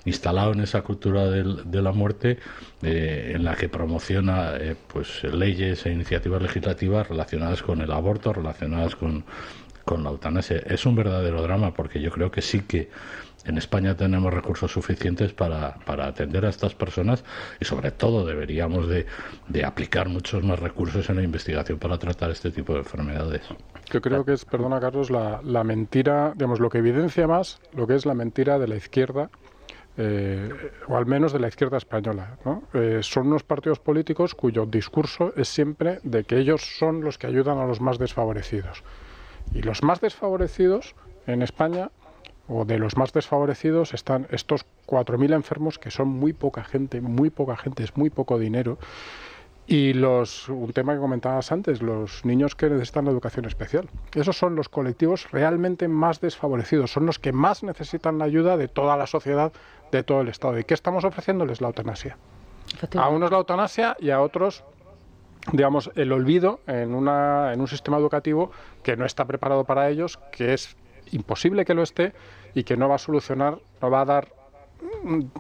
instalado en esa cultura de la muerte, en la que promociona pues leyes e iniciativas legislativas relacionadas con el aborto, relacionadas con la eutanasia. Es un verdadero drama, porque yo creo que sí que en España tenemos recursos suficientes para atender a estas personas, y sobre todo deberíamos de aplicar muchos más recursos en la investigación para tratar este tipo de enfermedades. Yo creo que es, perdona Carlos, la mentira, digamos, lo que evidencia más lo que es la mentira de la izquierda, o al menos de la izquierda española, ¿no? Son unos partidos políticos cuyo discurso es siempre de que ellos son los que ayudan a los más desfavorecidos. Y los más desfavorecidos en España o de los más desfavorecidos están estos 4.000 enfermos, que son muy poca gente, es muy poco dinero. Y un tema que comentabas antes, los niños que necesitan la educación especial. Esos son los colectivos realmente más desfavorecidos, son los que más necesitan la ayuda de toda la sociedad, de todo el Estado. ¿Y qué estamos ofreciéndoles? La eutanasia. A unos la eutanasia y a otros, digamos, el olvido en un sistema educativo que no está preparado para ellos, que es imposible que lo esté y que no va a solucionar, no va a dar,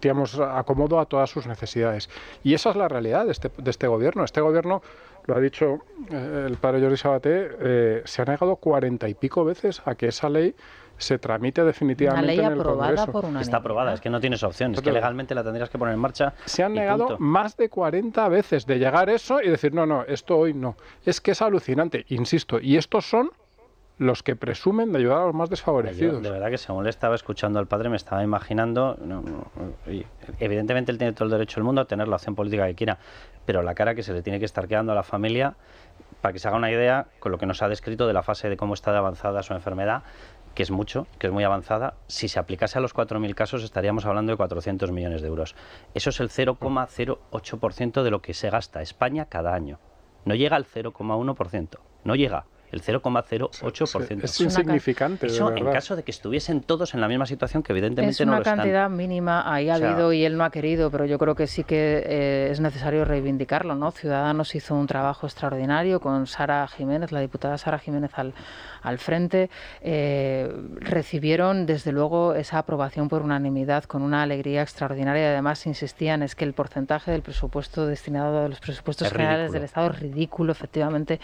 digamos, acomodo a todas sus necesidades. Y esa es la realidad de este gobierno. Este gobierno, lo ha dicho el padre Jordi Sabaté, se ha negado 40 y pico veces a que esa ley se tramite definitivamente en el Congreso. Por una Está aprobada, es que no tienes opción, es que legalmente la tendrías que poner en marcha. Se han negado más de 40 veces de llegar eso y decir, no, esto hoy no. Es que es alucinante, insisto, y estos son los que presumen de ayudar a los más desfavorecidos. Yo, de verdad que según le estaba escuchando al padre me estaba imaginando, evidentemente él tiene todo el derecho del mundo a tener la opción política que quiera, pero la cara que se le tiene que estar quedando a la familia, para que se haga una idea con lo que nos ha descrito de la fase de cómo está de avanzada su enfermedad, que es mucho, que es muy avanzada. Si se aplicase a los 4.000 casos estaríamos hablando de 400 millones de euros. Eso es el 0,08% de lo que se gasta España cada año. No llega al 0,1%, no llega. El 0,08%. Es insignificante. Eso de en caso de que estuviesen todos en la misma situación, que evidentemente no lo están. Es una cantidad mínima, ahí ha habido y él no ha querido, pero yo creo que sí que es necesario reivindicarlo, ¿no? Ciudadanos hizo un trabajo extraordinario con Sara Jiménez, la diputada Sara Jiménez al frente. Recibieron desde luego esa aprobación por unanimidad con una alegría extraordinaria y además insistían es que el porcentaje del presupuesto destinado a los presupuestos generales del Estado es ridículo, efectivamente,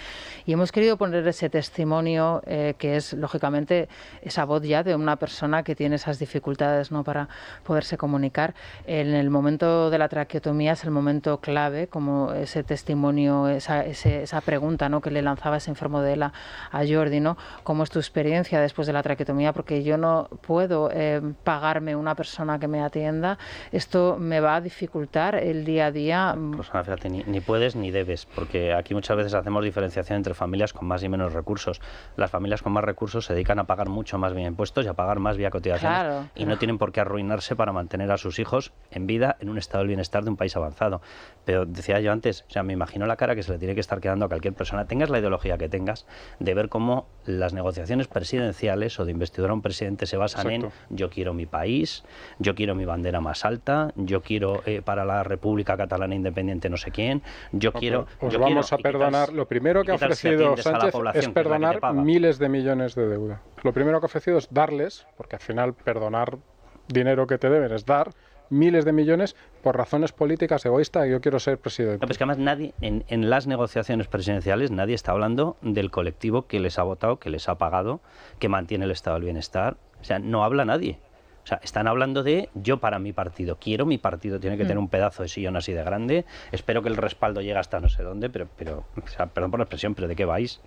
y hemos querido poner ese testimonio que es lógicamente esa voz ya de una persona que tiene esas dificultades, ¿no?, para poderse comunicar. En el momento de la traqueotomía es el momento clave, como ese testimonio, esa pregunta, ¿no?, que le lanzaba ese enfermo de él a Jordi, ¿no? ¿Cómo es tu experiencia después de la traqueotomía? Porque yo no puedo pagarme una persona que me atienda. Esto me va a dificultar el día a día. Pues fíjate, ni puedes ni debes, porque aquí muchas veces hacemos diferenciación entre familias con más y menos recursos. Las familias con más recursos se dedican a pagar mucho más vía impuestos y a pagar más vía cotizaciones, y no tienen por qué arruinarse para mantener a sus hijos en vida en un estado del bienestar de un país avanzado. Pero decía yo antes, o sea, me imagino la cara que se le tiene que estar quedando a cualquier persona, tengas la ideología que tengas, de ver cómo las negociaciones presidenciales o de investidura a un presidente se basan en yo quiero mi país, yo quiero mi bandera más alta, yo quiero para la República Catalana Independiente no sé quién, yo quiero... Os vamos a perdonar, lo primero que ha ofrecido Sánchez es perdonar miles de millones de deuda. Lo primero que ha ofrecido es darles, porque al final perdonar dinero que te deben es dar, miles de millones por razones políticas egoístas. Yo quiero ser presidente. No, pues que además nadie, en las negociaciones presidenciales, nadie está hablando del colectivo que les ha votado, que les ha pagado, que mantiene el estado del bienestar. O sea, no habla nadie. O sea, están hablando de yo para mi partido. Quiero mi partido, tiene que tener un pedazo de sillón así de grande. Espero que el respaldo llegue hasta no sé dónde, pero o sea, perdón por la expresión, pero ¿de qué vais?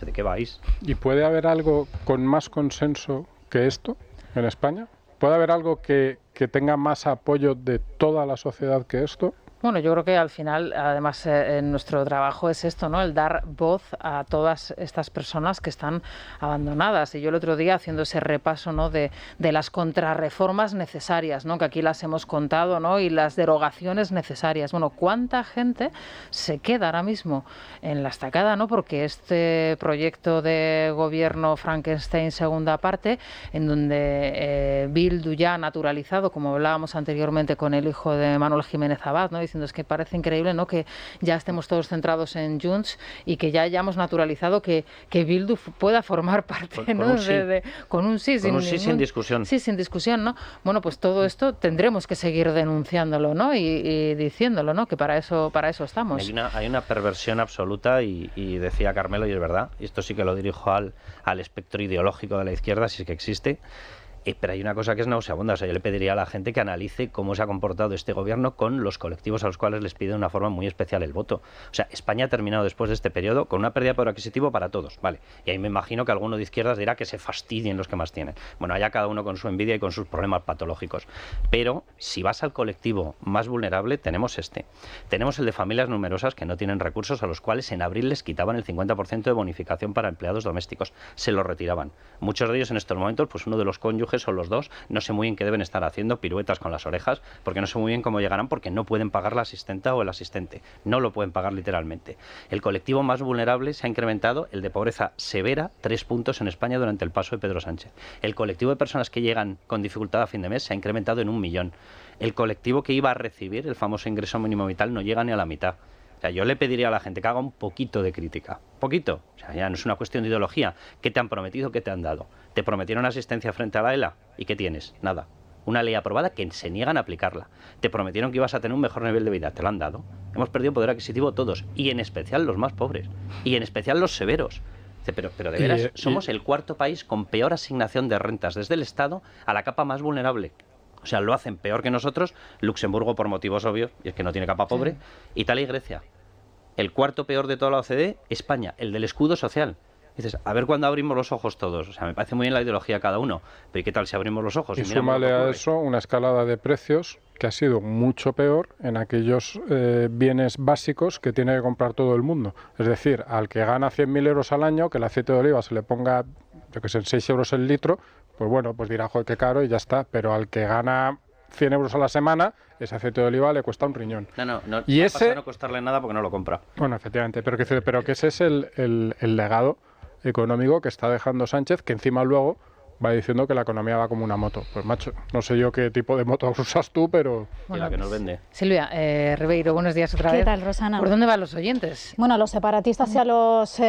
¿De qué vais? ¿Y puede haber algo con más consenso que esto en España? ¿Puede haber algo que tenga más apoyo de toda la sociedad que esto? Bueno, yo creo que al final, además, nuestro trabajo es esto, ¿no? El dar voz a todas estas personas que están abandonadas. Y yo el otro día, haciendo ese repaso, ¿no?, de las contrarreformas necesarias, ¿no?, que aquí las hemos contado, ¿no?, y las derogaciones necesarias. Bueno, ¿cuánta gente se queda ahora mismo en la estacada, ¿no? Porque este proyecto de gobierno Frankenstein segunda parte, en donde Bildu ya ha naturalizado, como hablábamos anteriormente con el hijo de Manuel Jiménez Abad, ¿no?, diciendo es que parece increíble, ¿no?, que ya estemos todos centrados en Junts y que ya hayamos naturalizado que Bildu pueda formar parte, ¿no?, con un sí sin discusión. Sí, sin discusión, ¿no? Bueno, pues todo esto tendremos que seguir denunciándolo, ¿no?, y diciéndolo, ¿no?, que para eso estamos. Hay una perversión absoluta y decía Carmelo, y es verdad, y esto sí que lo dirijo al espectro ideológico de la izquierda, si es que existe. Pero hay una cosa que es nauseabunda. O sea, yo le pediría a la gente que analice cómo se ha comportado este gobierno con los colectivos a los cuales les pide de una forma muy especial el voto. O sea, España ha terminado después de este periodo con una pérdida de poder adquisitivo para todos, ¿vale? Y ahí me imagino que alguno de izquierdas dirá que se fastidien los que más tienen. Bueno, allá cada uno con su envidia y con sus problemas patológicos. Pero Si vas al colectivo más vulnerable, tenemos Tenemos el de familias numerosas que no tienen recursos, a los cuales en abril les quitaban el 50% de bonificación para empleados domésticos. Se lo retiraban. Muchos de ellos en estos momentos, pues uno de los cónyuges o los dos, no sé muy bien qué deben estar haciendo, piruetas con las orejas, porque no sé muy bien cómo llegarán, porque no pueden pagar la asistenta o el asistente. No lo pueden pagar literalmente. El colectivo más vulnerable se ha incrementado, el de pobreza severa, 3 puntos en España durante el paso de Pedro Sánchez. El colectivo de personas que llegan con dificultad a fin de mes se ha incrementado en 1 millón. El colectivo que iba a recibir el famoso ingreso mínimo vital no llega ni a la mitad. O sea, yo le pediría a la gente que haga un poquito de crítica. Poquito. O sea, ya no es una cuestión de ideología. ¿Qué te han prometido? ¿Qué te han dado? ¿Te prometieron asistencia frente a la ELA? ¿Y qué tienes? Nada. Una ley aprobada que se niegan a aplicarla. Te prometieron que ibas a tener un mejor nivel de vida. Te lo han dado. Hemos perdido poder adquisitivo todos. Y en especial los más pobres. Y en especial los severos. Pero de veras, somos el cuarto país con peor asignación de rentas desde el Estado a la capa más vulnerable. O sea, lo hacen peor que nosotros, Luxemburgo por motivos obvios, y es que no tiene capa pobre, Italia y Grecia. El cuarto peor de toda la OCDE, España, el del escudo social. Dices, a ver cuándo abrimos los ojos todos. O sea, me parece muy bien la ideología de cada uno, pero ¿y qué tal si abrimos los ojos? Y súmale a eso una escalada de precios que ha sido mucho peor en aquellos bienes básicos que tiene que comprar todo el mundo. Es decir, al que gana 100.000 euros al año, que el aceite de oliva se le ponga, yo que sé, en 6 euros el litro, pues bueno, pues dirá, joder, qué caro y ya está. Pero al que gana 100 euros a la semana, ese aceite de oliva le cuesta un riñón. No y ese pasa a no costarle nada porque no lo compra. Bueno, efectivamente, pero que ese es el legado económico que está dejando Sánchez, que encima luego va diciendo que la economía va como una moto. Pues macho, no sé yo qué tipo de moto usas tú, pero... Bueno, y la que nos vende. Silvia, Ribeiro, buenos días otra vez. ¿Qué tal, Rosana? ¿Por dónde van los oyentes? Bueno, a los separatistas y a los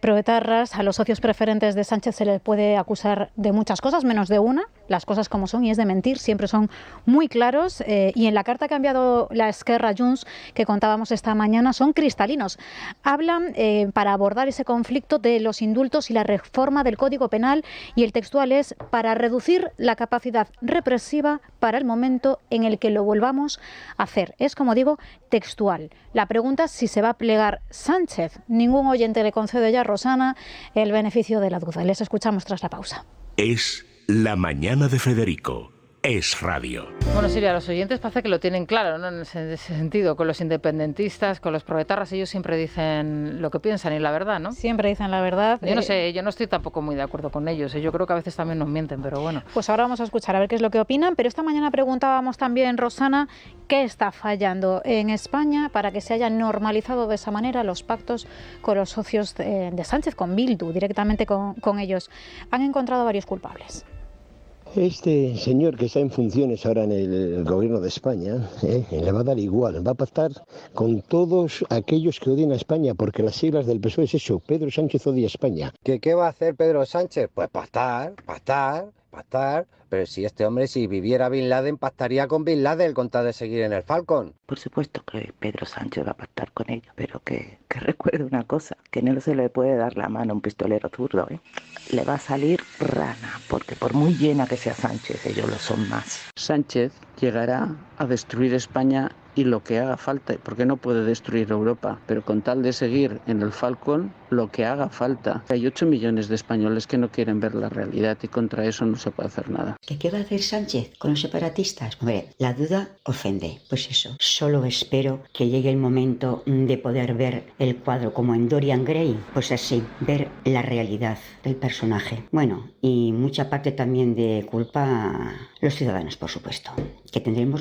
proetarras, a los socios preferentes de Sánchez se les puede acusar de muchas cosas, menos de una, las cosas como son, y es de mentir, siempre son muy claros, y en la carta que ha enviado la Esquerra Junts, que contábamos esta mañana, son cristalinos. Hablan, para abordar ese conflicto, de los indultos y la reforma del Código Penal, y el textual es para reducir la capacidad represiva para el momento en el que lo volvamos a hacer. Es, como digo, textual. La pregunta es si se va a plegar Sánchez. Ningún oyente le concede ya a Rosana el beneficio de la duda. Les escuchamos tras la pausa. Es La Mañana de Federico. Es radio. Bueno, Silvia, los oyentes parece que lo tienen claro, ¿no? En ese sentido, con los independentistas, con los proetarras, ellos siempre dicen lo que piensan y la verdad, ¿no? Siempre dicen la verdad. Yo no sé, yo no estoy tampoco muy de acuerdo con ellos. Yo creo que a veces también nos mienten, pero bueno. Pues ahora vamos a escuchar a ver qué es lo que opinan, pero esta mañana preguntábamos también, Rosana, ¿qué está fallando en España para que se hayan normalizado de esa manera los pactos con los socios de Sánchez, con Bildu, directamente con ellos? Han encontrado varios culpables. Este señor que está en funciones ahora en el gobierno de España, le va a dar igual, va a pactar con todos aquellos que odian a España, porque las siglas del PSOE es eso, Pedro Sánchez odia España. ¿Qué va a hacer Pedro Sánchez? Pues pactar, pero si este hombre, si viviera Bin Laden, pactaría con Bin Laden con tal de seguir en el Falcon. Por supuesto que Pedro Sánchez va a pactar con ellos, pero que recuerde una cosa, que no se le puede dar la mano a un pistolero zurdo, Le va a salir rana, porque por muy llena que sea Sánchez, ellos lo son más. Sánchez llegará a destruir España y lo que haga falta, porque no puede destruir Europa, pero con tal de seguir en el Falcon, lo que haga falta. Hay 8 millones de españoles que no quieren ver la realidad y contra eso no se puede hacer nada. ¿Qué va a hacer Sánchez con los separatistas? Hombre, la duda ofende. Pues eso, solo espero que llegue el momento de poder ver el cuadro como en Dorian Gray, pues así, ver la realidad del personaje. Bueno, y mucha parte también de culpa los ciudadanos, por supuesto, que tendremos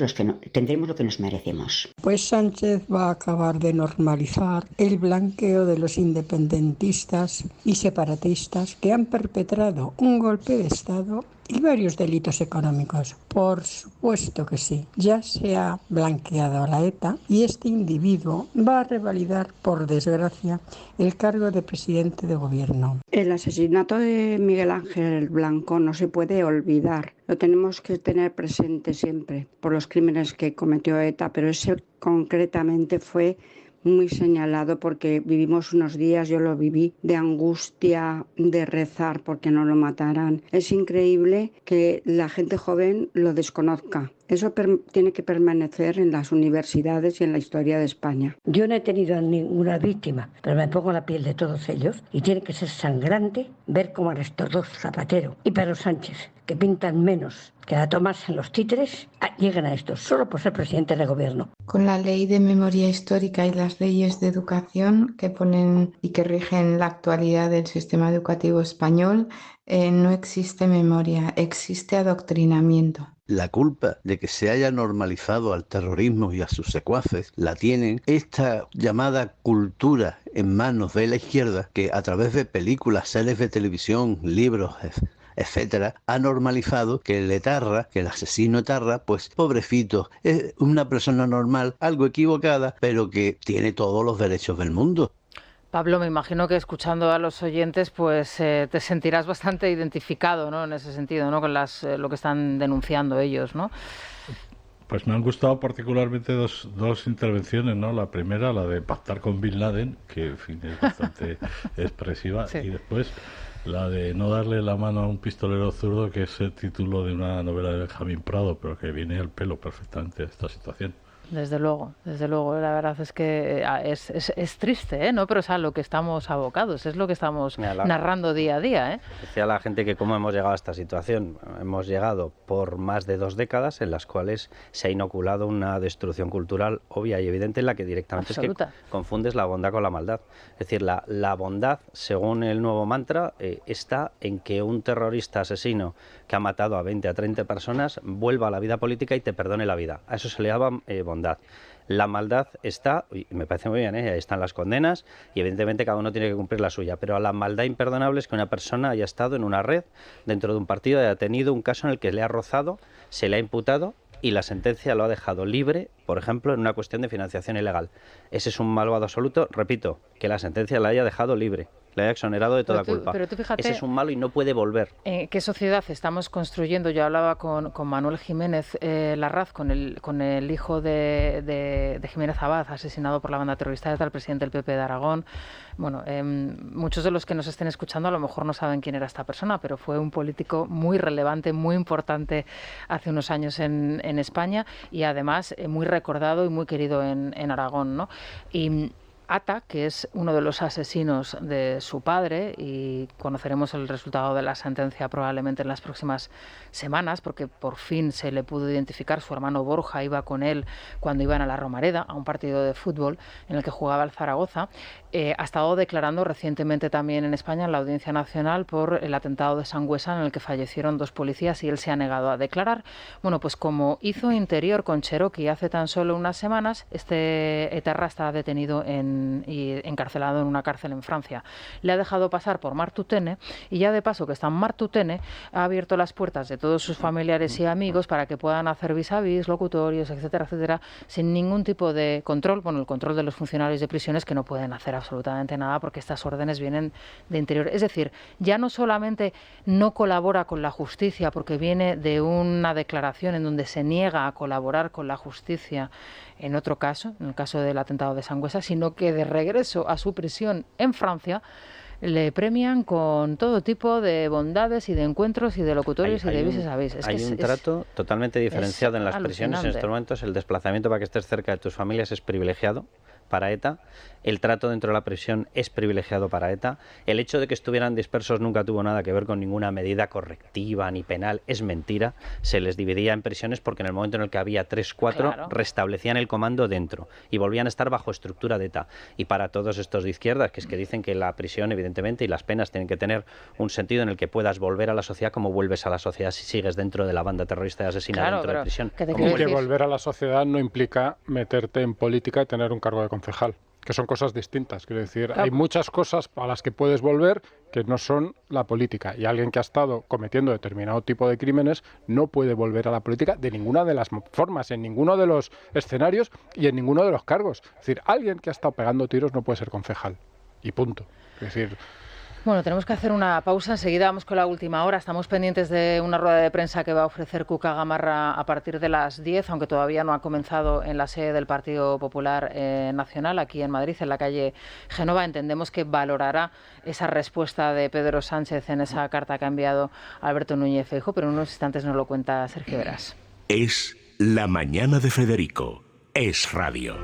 lo que nos merecemos. Pues Sánchez va a acabar de normalizar el blanqueo de los independentistas y separatistas que han perpetrado un golpe de Estado y varios delitos económicos. Por supuesto que sí. Ya se ha blanqueado a la ETA y este individuo va a revalidar, por desgracia, el cargo de presidente de gobierno. El asesinato de Miguel Ángel Blanco no se puede olvidar. Lo tenemos que tener presente siempre por los crímenes que cometió ETA, pero ese concretamente fue muy señalado porque vivimos unos días, yo lo viví, de angustia, de rezar porque no lo mataran. Es increíble que la gente joven lo desconozca. Eso tiene que permanecer en las universidades y en la historia de España. Yo no he tenido ninguna víctima, pero me pongo la piel de todos ellos y tiene que ser sangrante ver cómo a estos dos, Zapatero y Pedro Sánchez, que pintan menos que a tomarse los títeres lleguen a esto, solo por ser presidente de gobierno. Con la ley de memoria histórica y las leyes de educación que ponen y que rigen la actualidad del sistema educativo español, no existe memoria, existe adoctrinamiento. La culpa de que se haya normalizado al terrorismo y a sus secuaces la tienen esta llamada cultura en manos de la izquierda, que a través de películas, series de televisión, libros, etcétera, ha normalizado que el etarra, que el asesino etarra, pues pobrecito, es una persona normal, algo equivocada, pero que tiene todos los derechos del mundo. Pablo, me imagino que escuchando a los oyentes, pues te sentirás bastante identificado, ¿no? En ese sentido, ¿no? Con lo que están denunciando ellos, ¿no? Pues me han gustado particularmente dos intervenciones, ¿no? La primera, la de pactar con Bin Laden, que en fin, es bastante expresiva, sí. Y después la de no darle la mano a un pistolero zurdo, que es el título de una novela de Benjamín Prado, pero que viene al pelo perfectamente de esta situación. Desde luego, la verdad es que es triste, ¿no? Pero es a lo que estamos abocados, es lo que estamos narrando día a día, ¿eh? Decía la gente que cómo hemos llegado a esta situación. Hemos llegado por más de 2 décadas en las cuales se ha inoculado una destrucción cultural obvia y evidente en la que directamente absoluta. Es que confundes la bondad con la maldad. Es decir, la bondad, según el nuevo mantra, está en que un terrorista asesino que ha matado a 20 a 30 personas vuelva a la vida política y te perdone la vida. A eso se le llama bondad. La maldad está, y me parece muy bien, ahí están las condenas y evidentemente cada uno tiene que cumplir la suya, pero la maldad imperdonable es que una persona haya estado en una red dentro de un partido, haya tenido un caso en el que le ha rozado, se le ha imputado y la sentencia lo ha dejado libre, por ejemplo, en una cuestión de financiación ilegal. Ese es un malvado absoluto, repito, que la sentencia la haya dejado libre, le haya exonerado de toda culpa. Pero tú fíjate, ese es un malo y no puede volver. ¿Qué sociedad estamos construyendo? Yo hablaba con Manuel Jiménez Larraz, con el hijo de Jiménez Abad, asesinado por la banda terrorista ETA, el presidente del PP de Aragón. Bueno, muchos de los que nos estén escuchando a lo mejor no saben quién era esta persona, pero fue un político muy relevante, muy importante hace unos años en España y además muy recordado y muy querido en Aragón, ¿no? Y Ata, que es uno de los asesinos de su padre, y conoceremos el resultado de la sentencia probablemente en las próximas semanas, porque por fin se le pudo identificar. Su hermano Borja iba con él cuando iban a la Romareda, a un partido de fútbol en el que jugaba el Zaragoza. Ha estado declarando recientemente también en España en la Audiencia Nacional por el atentado de Sangüesa en el que fallecieron 2 policías y él se ha negado a declarar. Bueno, pues como hizo Interior con Cherokee hace tan solo unas semanas, este etarra está detenido y encarcelado en una cárcel en Francia. Le ha dejado pasar por Martutene y ya de paso que está en Martutene ha abierto las puertas de todos sus familiares y amigos para que puedan hacer vis-a-vis, locutorios, etcétera, etcétera, sin ningún tipo de control, bueno, el control de los funcionarios de prisiones que no pueden hacer absolutamente nada porque estas órdenes vienen de Interior. Es decir, ya no solamente no colabora con la justicia porque viene de una declaración en donde se niega a colaborar con la justicia en otro caso, en el caso del atentado de Sangüesa, sino que de regreso a su prisión en Francia le premian con todo tipo de bondades y de encuentros y de locutorios y de vis-a-vis. Hay un trato totalmente diferenciado en las prisiones en estos momentos. El desplazamiento para que estés cerca de tus familias es privilegiado para ETA, el trato dentro de la prisión es privilegiado para ETA, el hecho de que estuvieran dispersos nunca tuvo nada que ver con ninguna medida correctiva ni penal, es mentira, se les dividía en prisiones porque en el momento en el que había 3, 4 claro, restablecían el comando dentro y volvían a estar bajo estructura de ETA. Y para todos estos de izquierdas, que es que dicen que la prisión evidentemente y las penas tienen que tener un sentido en el que puedas volver a la sociedad como vuelves a la sociedad si sigues dentro de la banda terrorista de asesinato claro, dentro de prisión. Que volver a la sociedad no implica meterte en política y tener un cargo de concejal, que son cosas distintas. Quiero decir, hay muchas cosas a las que puedes volver que no son la política, y alguien que ha estado cometiendo determinado tipo de crímenes no puede volver a la política de ninguna de las formas, en ninguno de los escenarios y en ninguno de los cargos. Es decir, alguien que ha estado pegando tiros no puede ser concejal, y punto. Es decir, bueno, tenemos que hacer una pausa. Enseguida vamos con la última hora. Estamos pendientes de una rueda de prensa que va a ofrecer Cuca Gamarra a partir de las 10, aunque todavía no ha comenzado en la sede del Partido Popular Nacional, aquí en Madrid, en la calle Génova. Entendemos que valorará esa respuesta de Pedro Sánchez en esa carta que ha enviado Alberto Núñez Feijóo, pero en unos instantes nos lo cuenta Sergio Verás. Es La Mañana de Federico. Es Radio.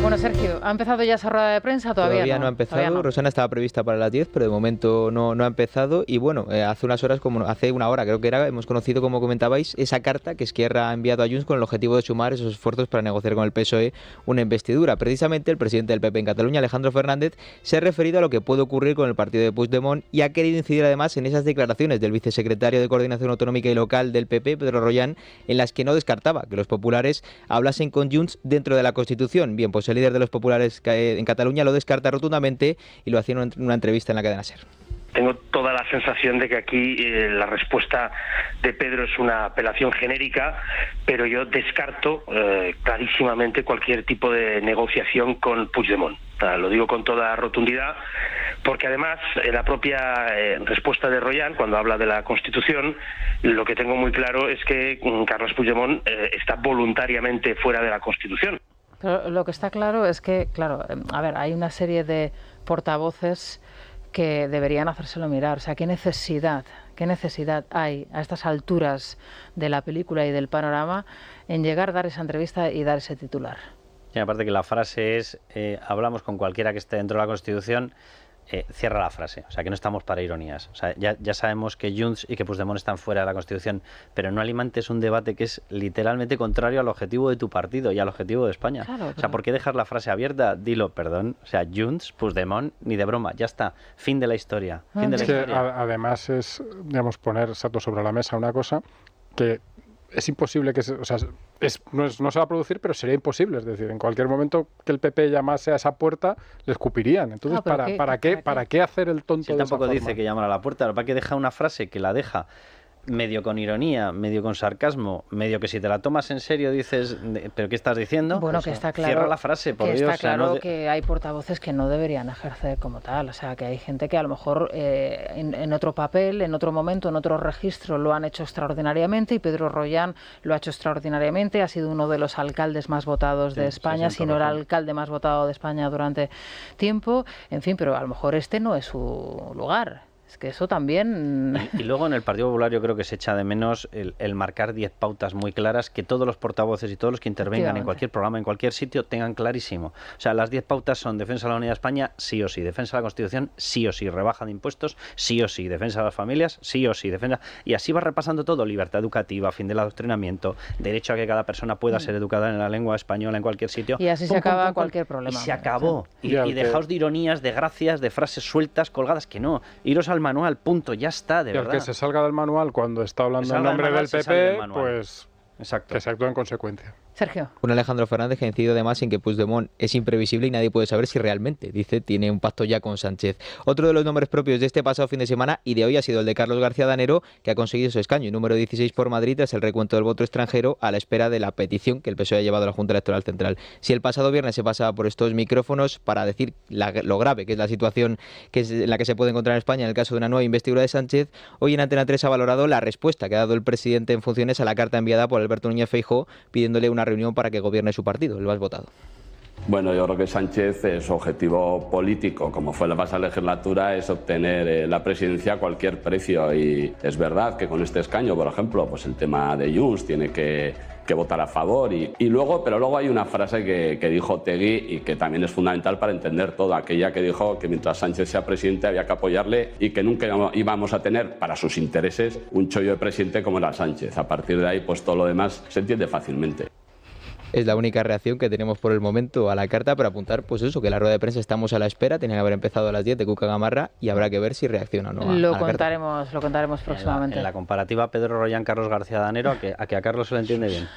Bueno, Sergio. Sergio, ¿ha empezado ya esa rueda de prensa? Todavía no ha empezado. Rosana estaba prevista para las 10, pero de momento no ha empezado. Y bueno, hace una hora creo que era, hemos conocido, como comentabais, esa carta que Esquerra ha enviado a Junts con el objetivo de sumar esos esfuerzos para negociar con el PSOE una investidura. Precisamente el presidente del PP en Cataluña, Alejandro Fernández, se ha referido a lo que puede ocurrir con el partido de Puigdemont y ha querido incidir además en esas declaraciones del vicesecretario de Coordinación Autonómica y Local del PP, Pedro Rollán, en las que no descartaba que los populares hablasen con Junts dentro de la Constitución. Bien, pues el líder de los populares en Cataluña lo descarta rotundamente y lo hacía en una entrevista en la cadena SER. Tengo toda la sensación de que aquí la respuesta de Pedro es una apelación genérica, pero yo descarto clarísimamente cualquier tipo de negociación con Puigdemont. Lo digo con toda rotundidad, porque además en la propia respuesta de Rollán, cuando habla de la Constitución, lo que tengo muy claro es que Carles Puigdemont está voluntariamente fuera de la Constitución. Pero lo que está claro es que, hay una serie de portavoces que deberían hacérselo mirar. O sea, ¿qué necesidad hay a estas alturas de la película y del panorama en llegar a dar esa entrevista y dar ese titular? Y aparte que la frase es, hablamos con cualquiera que esté dentro de la Constitución, cierra la frase. O sea, que no estamos para ironías. O sea, ya sabemos que Junts y que Puigdemont están fuera de la Constitución, pero no alimentes un debate que es literalmente contrario al objetivo de tu partido y al objetivo de España. Claro. O sea, ¿por qué dejar la frase abierta? Dilo, perdón. O sea, Junts, Puigdemont, ni de broma. Ya está. Fin de la historia. Además es, digamos, poner exacto sobre la mesa una cosa que es imposible que no se va a producir, pero sería imposible. Es decir, en cualquier momento que el PP llamase a esa puerta, le escupirían. Entonces, ¿para qué hacer el tonto de esa forma? Tampoco dice que llamar a la puerta, para que deja una frase que la deja medio con ironía, medio con sarcasmo, medio que si te la tomas en serio dices, ¿pero qué estás diciendo? Bueno, que está claro. Cierra la frase, por Dios. Está claro que hay portavoces que no deberían ejercer como tal. O sea, que hay gente que a lo mejor en otro papel, en otro momento, en otro registro lo han hecho extraordinariamente, y Pedro Rollán lo ha hecho extraordinariamente. Ha sido uno de los alcaldes más votados de España, si no el alcalde más votado de España durante tiempo. En fin, pero a lo mejor este no es su lugar. Es que eso también... Y luego en el Partido Popular yo creo que se echa de menos el marcar 10 pautas muy claras que todos los portavoces y todos los que intervengan en cualquier programa, en cualquier sitio, tengan clarísimo. O sea, las 10 pautas son defensa de la unidad de España, sí o sí, defensa de la Constitución, sí o sí, rebaja de impuestos, sí o sí, defensa de las familias, sí o sí, defensa... Y así va repasando todo: libertad educativa, fin del adoctrinamiento, derecho a que cada persona pueda ser educada en la lengua española en cualquier sitio. Y así se acaba cualquier problema. Y se acabó. Y dejaos de ironías, de gracias, de frases sueltas, colgadas, que no. Iros al manual, punto, ya está, de verdad. Y el que se salga del manual cuando está hablando en nombre del PP, pues que se actúe en consecuencia. Sergio. Un Alejandro Fernández que ha incidido además en que Puigdemont es imprevisible y nadie puede saber si realmente, dice, tiene un pacto ya con Sánchez. Otro de los nombres propios de este pasado fin de semana y de hoy ha sido el de Carlos García Danero, que ha conseguido su escaño, número 16 por Madrid, tras el recuento del voto extranjero, a la espera de la petición que el PSOE ha llevado a la Junta Electoral Central. Si el pasado viernes se pasaba por estos micrófonos para decir lo grave que es la situación en la que se puede encontrar en España en el caso de una nueva investidura de Sánchez, hoy en Antena 3 ha valorado la respuesta que ha dado el presidente en funciones a la carta enviada por Alberto Núñez Feijóo pidiéndole una reunión para que gobierne su partido, el más votado. Bueno, yo creo que Sánchez, su objetivo político, como fue la pasada legislatura, es obtener la presidencia a cualquier precio. Y es verdad que con este escaño, por ejemplo, pues el tema de Junts tiene que votar a favor. Pero luego hay una frase que dijo Otegi y que también es fundamental para entender todo. Aquella que dijo que mientras Sánchez sea presidente había que apoyarle y que nunca íbamos a tener, para sus intereses, un chollo de presidente como era Sánchez. A partir de ahí, pues todo lo demás se entiende fácilmente. Es la única reacción que tenemos por el momento a la carta, para apuntar, pues eso, que la rueda de prensa estamos a la espera, tenía que haber empezado a las 10 de Cuca Gamarra y habrá que ver si reacciona o no. Lo contaremos próximamente. En la comparativa Pedro Rollán, Carlos García Danero, a que a Carlos se le entiende bien.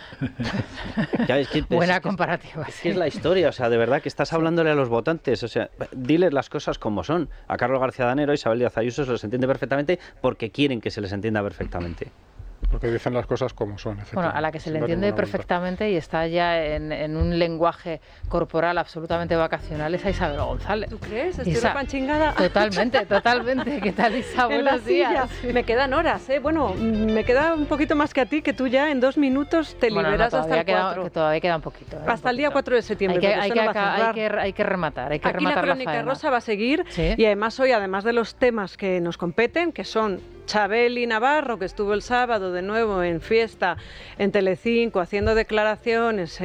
Buena comparativa. Es que es la historia, o sea, de verdad que estás hablándole a los votantes, o sea, diles las cosas como son. A Carlos García Danero, Isabel Díaz Ayuso se les entiende perfectamente porque quieren que se les entienda perfectamente. Porque dicen las cosas como son. Bueno, a la que se le entiende perfectamente y está ya en un lenguaje corporal absolutamente vacacional es a Isabel González. ¿Tú crees? Estoy repanchingada. Totalmente. ¿Qué tal, Isa? Buenos días. Me quedan horas, ¿eh? Bueno, me queda un poquito más que a ti, que tú ya en 2 minutos te liberas hasta el 4. Que todavía queda un poquito. Hasta el día 4 de septiembre. Hay que rematar. Aquí la crónica rosa va a seguir y además hoy, además de los temas que nos competen, que son Chabeli Navarro, que estuvo el sábado de nuevo en fiesta en Telecinco haciendo declaraciones.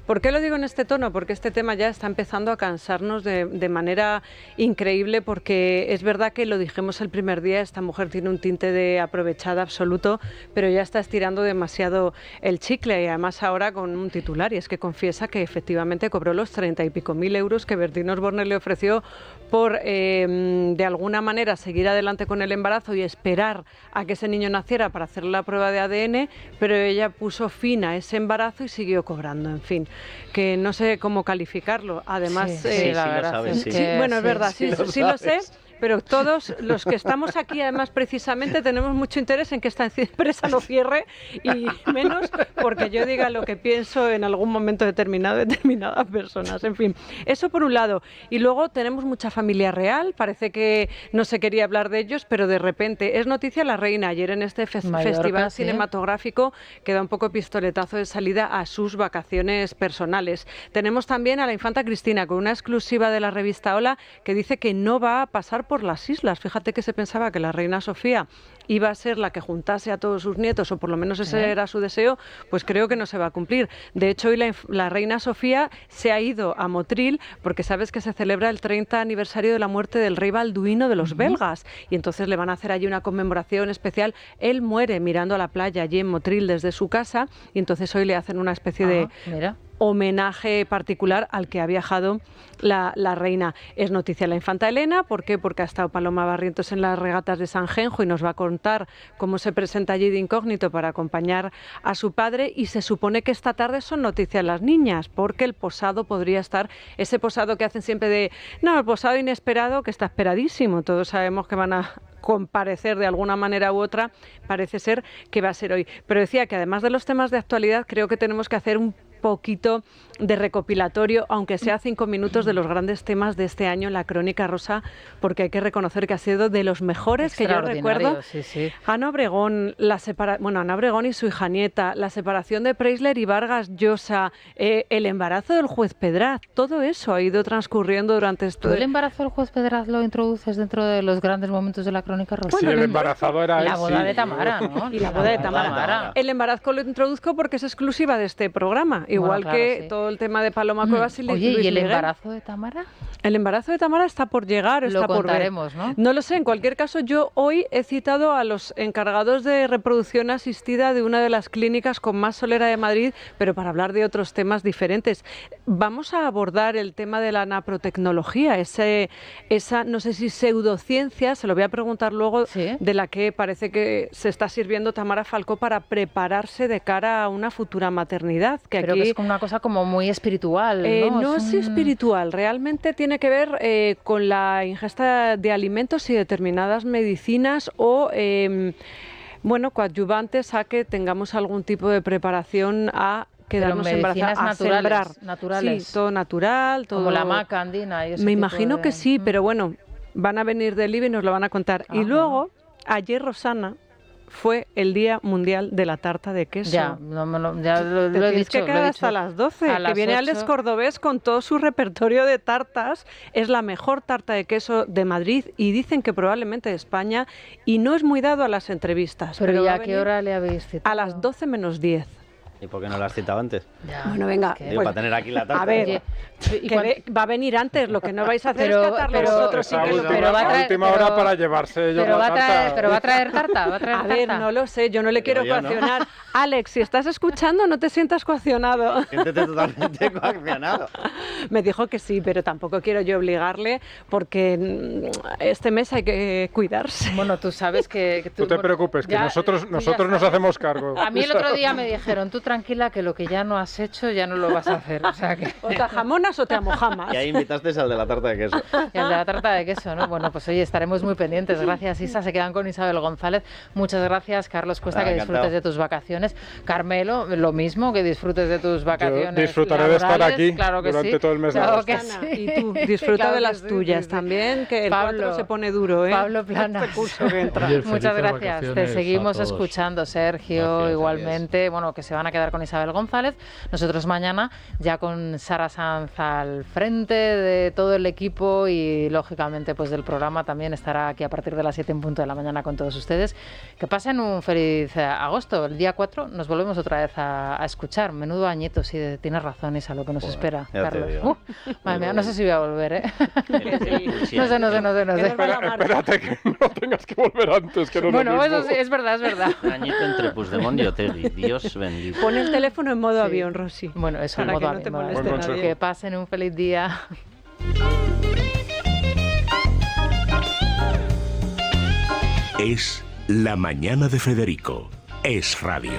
¿Por qué lo digo en este tono? Porque este tema ya está empezando a cansarnos de manera increíble, porque es verdad que lo dijimos el primer día, esta mujer tiene un tinte de aprovechada absoluto, pero ya está estirando demasiado el chicle, y además ahora con un titular, y es que confiesa que efectivamente cobró los 30 y pico mil euros que Bertín Osborne le ofreció por de alguna manera seguir adelante con el embarazo y esperar a que ese niño naciera para hacer la prueba de ADN, pero ella puso fin a ese embarazo y siguió cobrando. En fin, que no sé cómo calificarlo. Además, sí, la verdad, sabes, sí, bueno, es verdad, sí lo sé. Pero todos los que estamos aquí, además, precisamente, tenemos mucho interés en que esta empresa no cierre, y menos porque yo diga lo que pienso en algún momento determinado de determinadas personas. En fin, eso por un lado. Y luego tenemos mucha familia real. Parece que no se quería hablar de ellos, pero de repente es noticia la reina. Ayer en este festival cinematográfico que da un poco pistoletazo de salida a sus vacaciones personales. Tenemos también a la infanta Cristina con una exclusiva de la revista Hola, que dice que no va a pasar por las islas. Fíjate que se pensaba que la reina Sofía iba a ser la que juntase a todos sus nietos, o por lo menos ese era su deseo. Pues creo que no se va a cumplir. De hecho, hoy la reina Sofía se ha ido a Motril, porque sabes que se celebra el 30 aniversario de la muerte del rey Balduino de los belgas, y entonces le van a hacer allí una conmemoración especial. Él muere mirando a la playa allí en Motril desde su casa, y entonces hoy le hacen una especie de homenaje particular al que ha viajado la reina. Es noticia la infanta Elena. ¿Por qué? Porque ha estado Paloma Barrientos en las regatas de San Genjo y nos va a contar cómo se presenta allí de incógnito para acompañar a su padre, y se supone que esta tarde son noticias las niñas, porque el posado podría estar, ese posado que hacen siempre de, no, el posado inesperado, que está esperadísimo, todos sabemos que van a comparecer de alguna manera u otra, parece ser que va a ser hoy. Pero decía que además de los temas de actualidad, creo que tenemos que hacer un poquito de recopilatorio, aunque sea 5 minutos, de los grandes temas de este año en la Crónica Rosa, porque hay que reconocer que ha sido de los mejores que yo recuerdo. Sí. Ana Obregón, Ana Obregón y su hija nieta, la separación de Preisler y Vargas Llosa, el embarazo del juez Pedraz, todo eso ha ido transcurriendo durante esto. ¿Tú el embarazo del juez Pedraz lo introduces dentro de los grandes momentos de la Crónica Rosa? Sí, el embarazado era la boda de Tamara, ¿no? Y la boda de Tamara. El embarazo lo introduzco porque es exclusiva de este programa. Igual que todo el tema de Paloma Cuevas y Luis Oye, ¿y el Miguel. embarazo de Tamara? El embarazo de Tamara está por llegar, está por ver. ¿no? No lo sé, en cualquier caso, yo hoy he citado a los encargados de reproducción asistida de una de las clínicas con más solera de Madrid, pero para hablar de otros temas diferentes. Vamos a abordar el tema de la naprotecnología, esa, no sé si pseudociencia, se lo voy a preguntar luego, de la que parece que se está sirviendo Tamara Falcó para prepararse de cara a una futura maternidad. Pero aquí que es como una cosa como muy espiritual, ¿no? No es espiritual, realmente tiene que ver con la ingesta de alimentos y determinadas medicinas o coadyuvantes a que tengamos algún tipo de preparación a quedarnos embarazadas, a sembrar. Naturales. Sí, todo natural, todo. Como la maca andina y ese Me tipo imagino de... que sí, pero bueno, van a venir del IBE y nos lo van a contar. Y luego, ayer, Rosana, fue el Día Mundial de la Tarta de Queso. Ya lo he dicho. Que quedar hasta las 12, que viene Alex Cordobés con todo su repertorio de tartas. Es la mejor tarta de queso de Madrid y dicen que probablemente de España, y no es muy dado a las entrevistas. Pero ¿ya a qué hora le habéis citado? A las 12 menos 10. ¿Y por qué no lo has citado antes? Bueno, venga. Pues, para tener aquí la tarta. A ver, va a venir antes. Lo que no vais a hacer es catarlo vosotros. Pero va a traer, última hora para llevarse ellos la tarta. Pero va a traer tarta. A ver, no lo sé. Yo no le quiero coaccionar. ¿No? Alex, si estás escuchando, no te sientas coaccionado. Siéntete totalmente coaccionado. Me dijo que sí, pero tampoco quiero yo obligarle, porque este mes hay que cuidarse. Bueno, tú sabes que tú te preocupes, que nosotros nos hacemos cargo. A mí el otro día me dijeron, tú tranquila, que lo que ya no has hecho ya no lo vas a hacer. O sea que... O te jamonas o te amojamas. Y ahí invitaste al de la tarta de queso. Y al de la tarta de queso, ¿no? Bueno, pues oye, estaremos muy pendientes. Gracias, Isa. Se quedan con Isabel González. Muchas gracias, Carlos Cuesta, que disfrutes de tus vacaciones. Carmelo, lo mismo, que disfrutes de tus vacaciones. Yo disfrutaré laborales, de estar aquí durante todo el mes de agosto. Y tú, disfruta de las tuyas también, que el 4 se pone duro, ¿eh? Pablo Planas. Este curso que entra. Muchas gracias. Te seguimos escuchando, Sergio, gracias, igualmente. Bueno, que se van a quedar quedar con Isabel González. Nosotros mañana ya con Sara Sanz al frente de todo el equipo y lógicamente pues del programa también estará aquí a partir de las 7 en punto de la mañana con todos ustedes. Que pasen un feliz agosto. El día 4 nos volvemos otra vez a escuchar. Menudo añito, sí, tienes razón, Isa, lo que nos espera, Carlos. Madre mía, no sé si voy a volver, ¿eh? No sé. Espérate que no tengas que volver antes, que no. Bueno, eso sí, es verdad. Un añito entre Puigdemont y Otegi, Dios bendito. Pon el teléfono en modo avión, Rosy. Bueno, eso en para modo que no te avión. moleste nadie. Que pasen un feliz día. Es La Mañana de Federico. Es radio.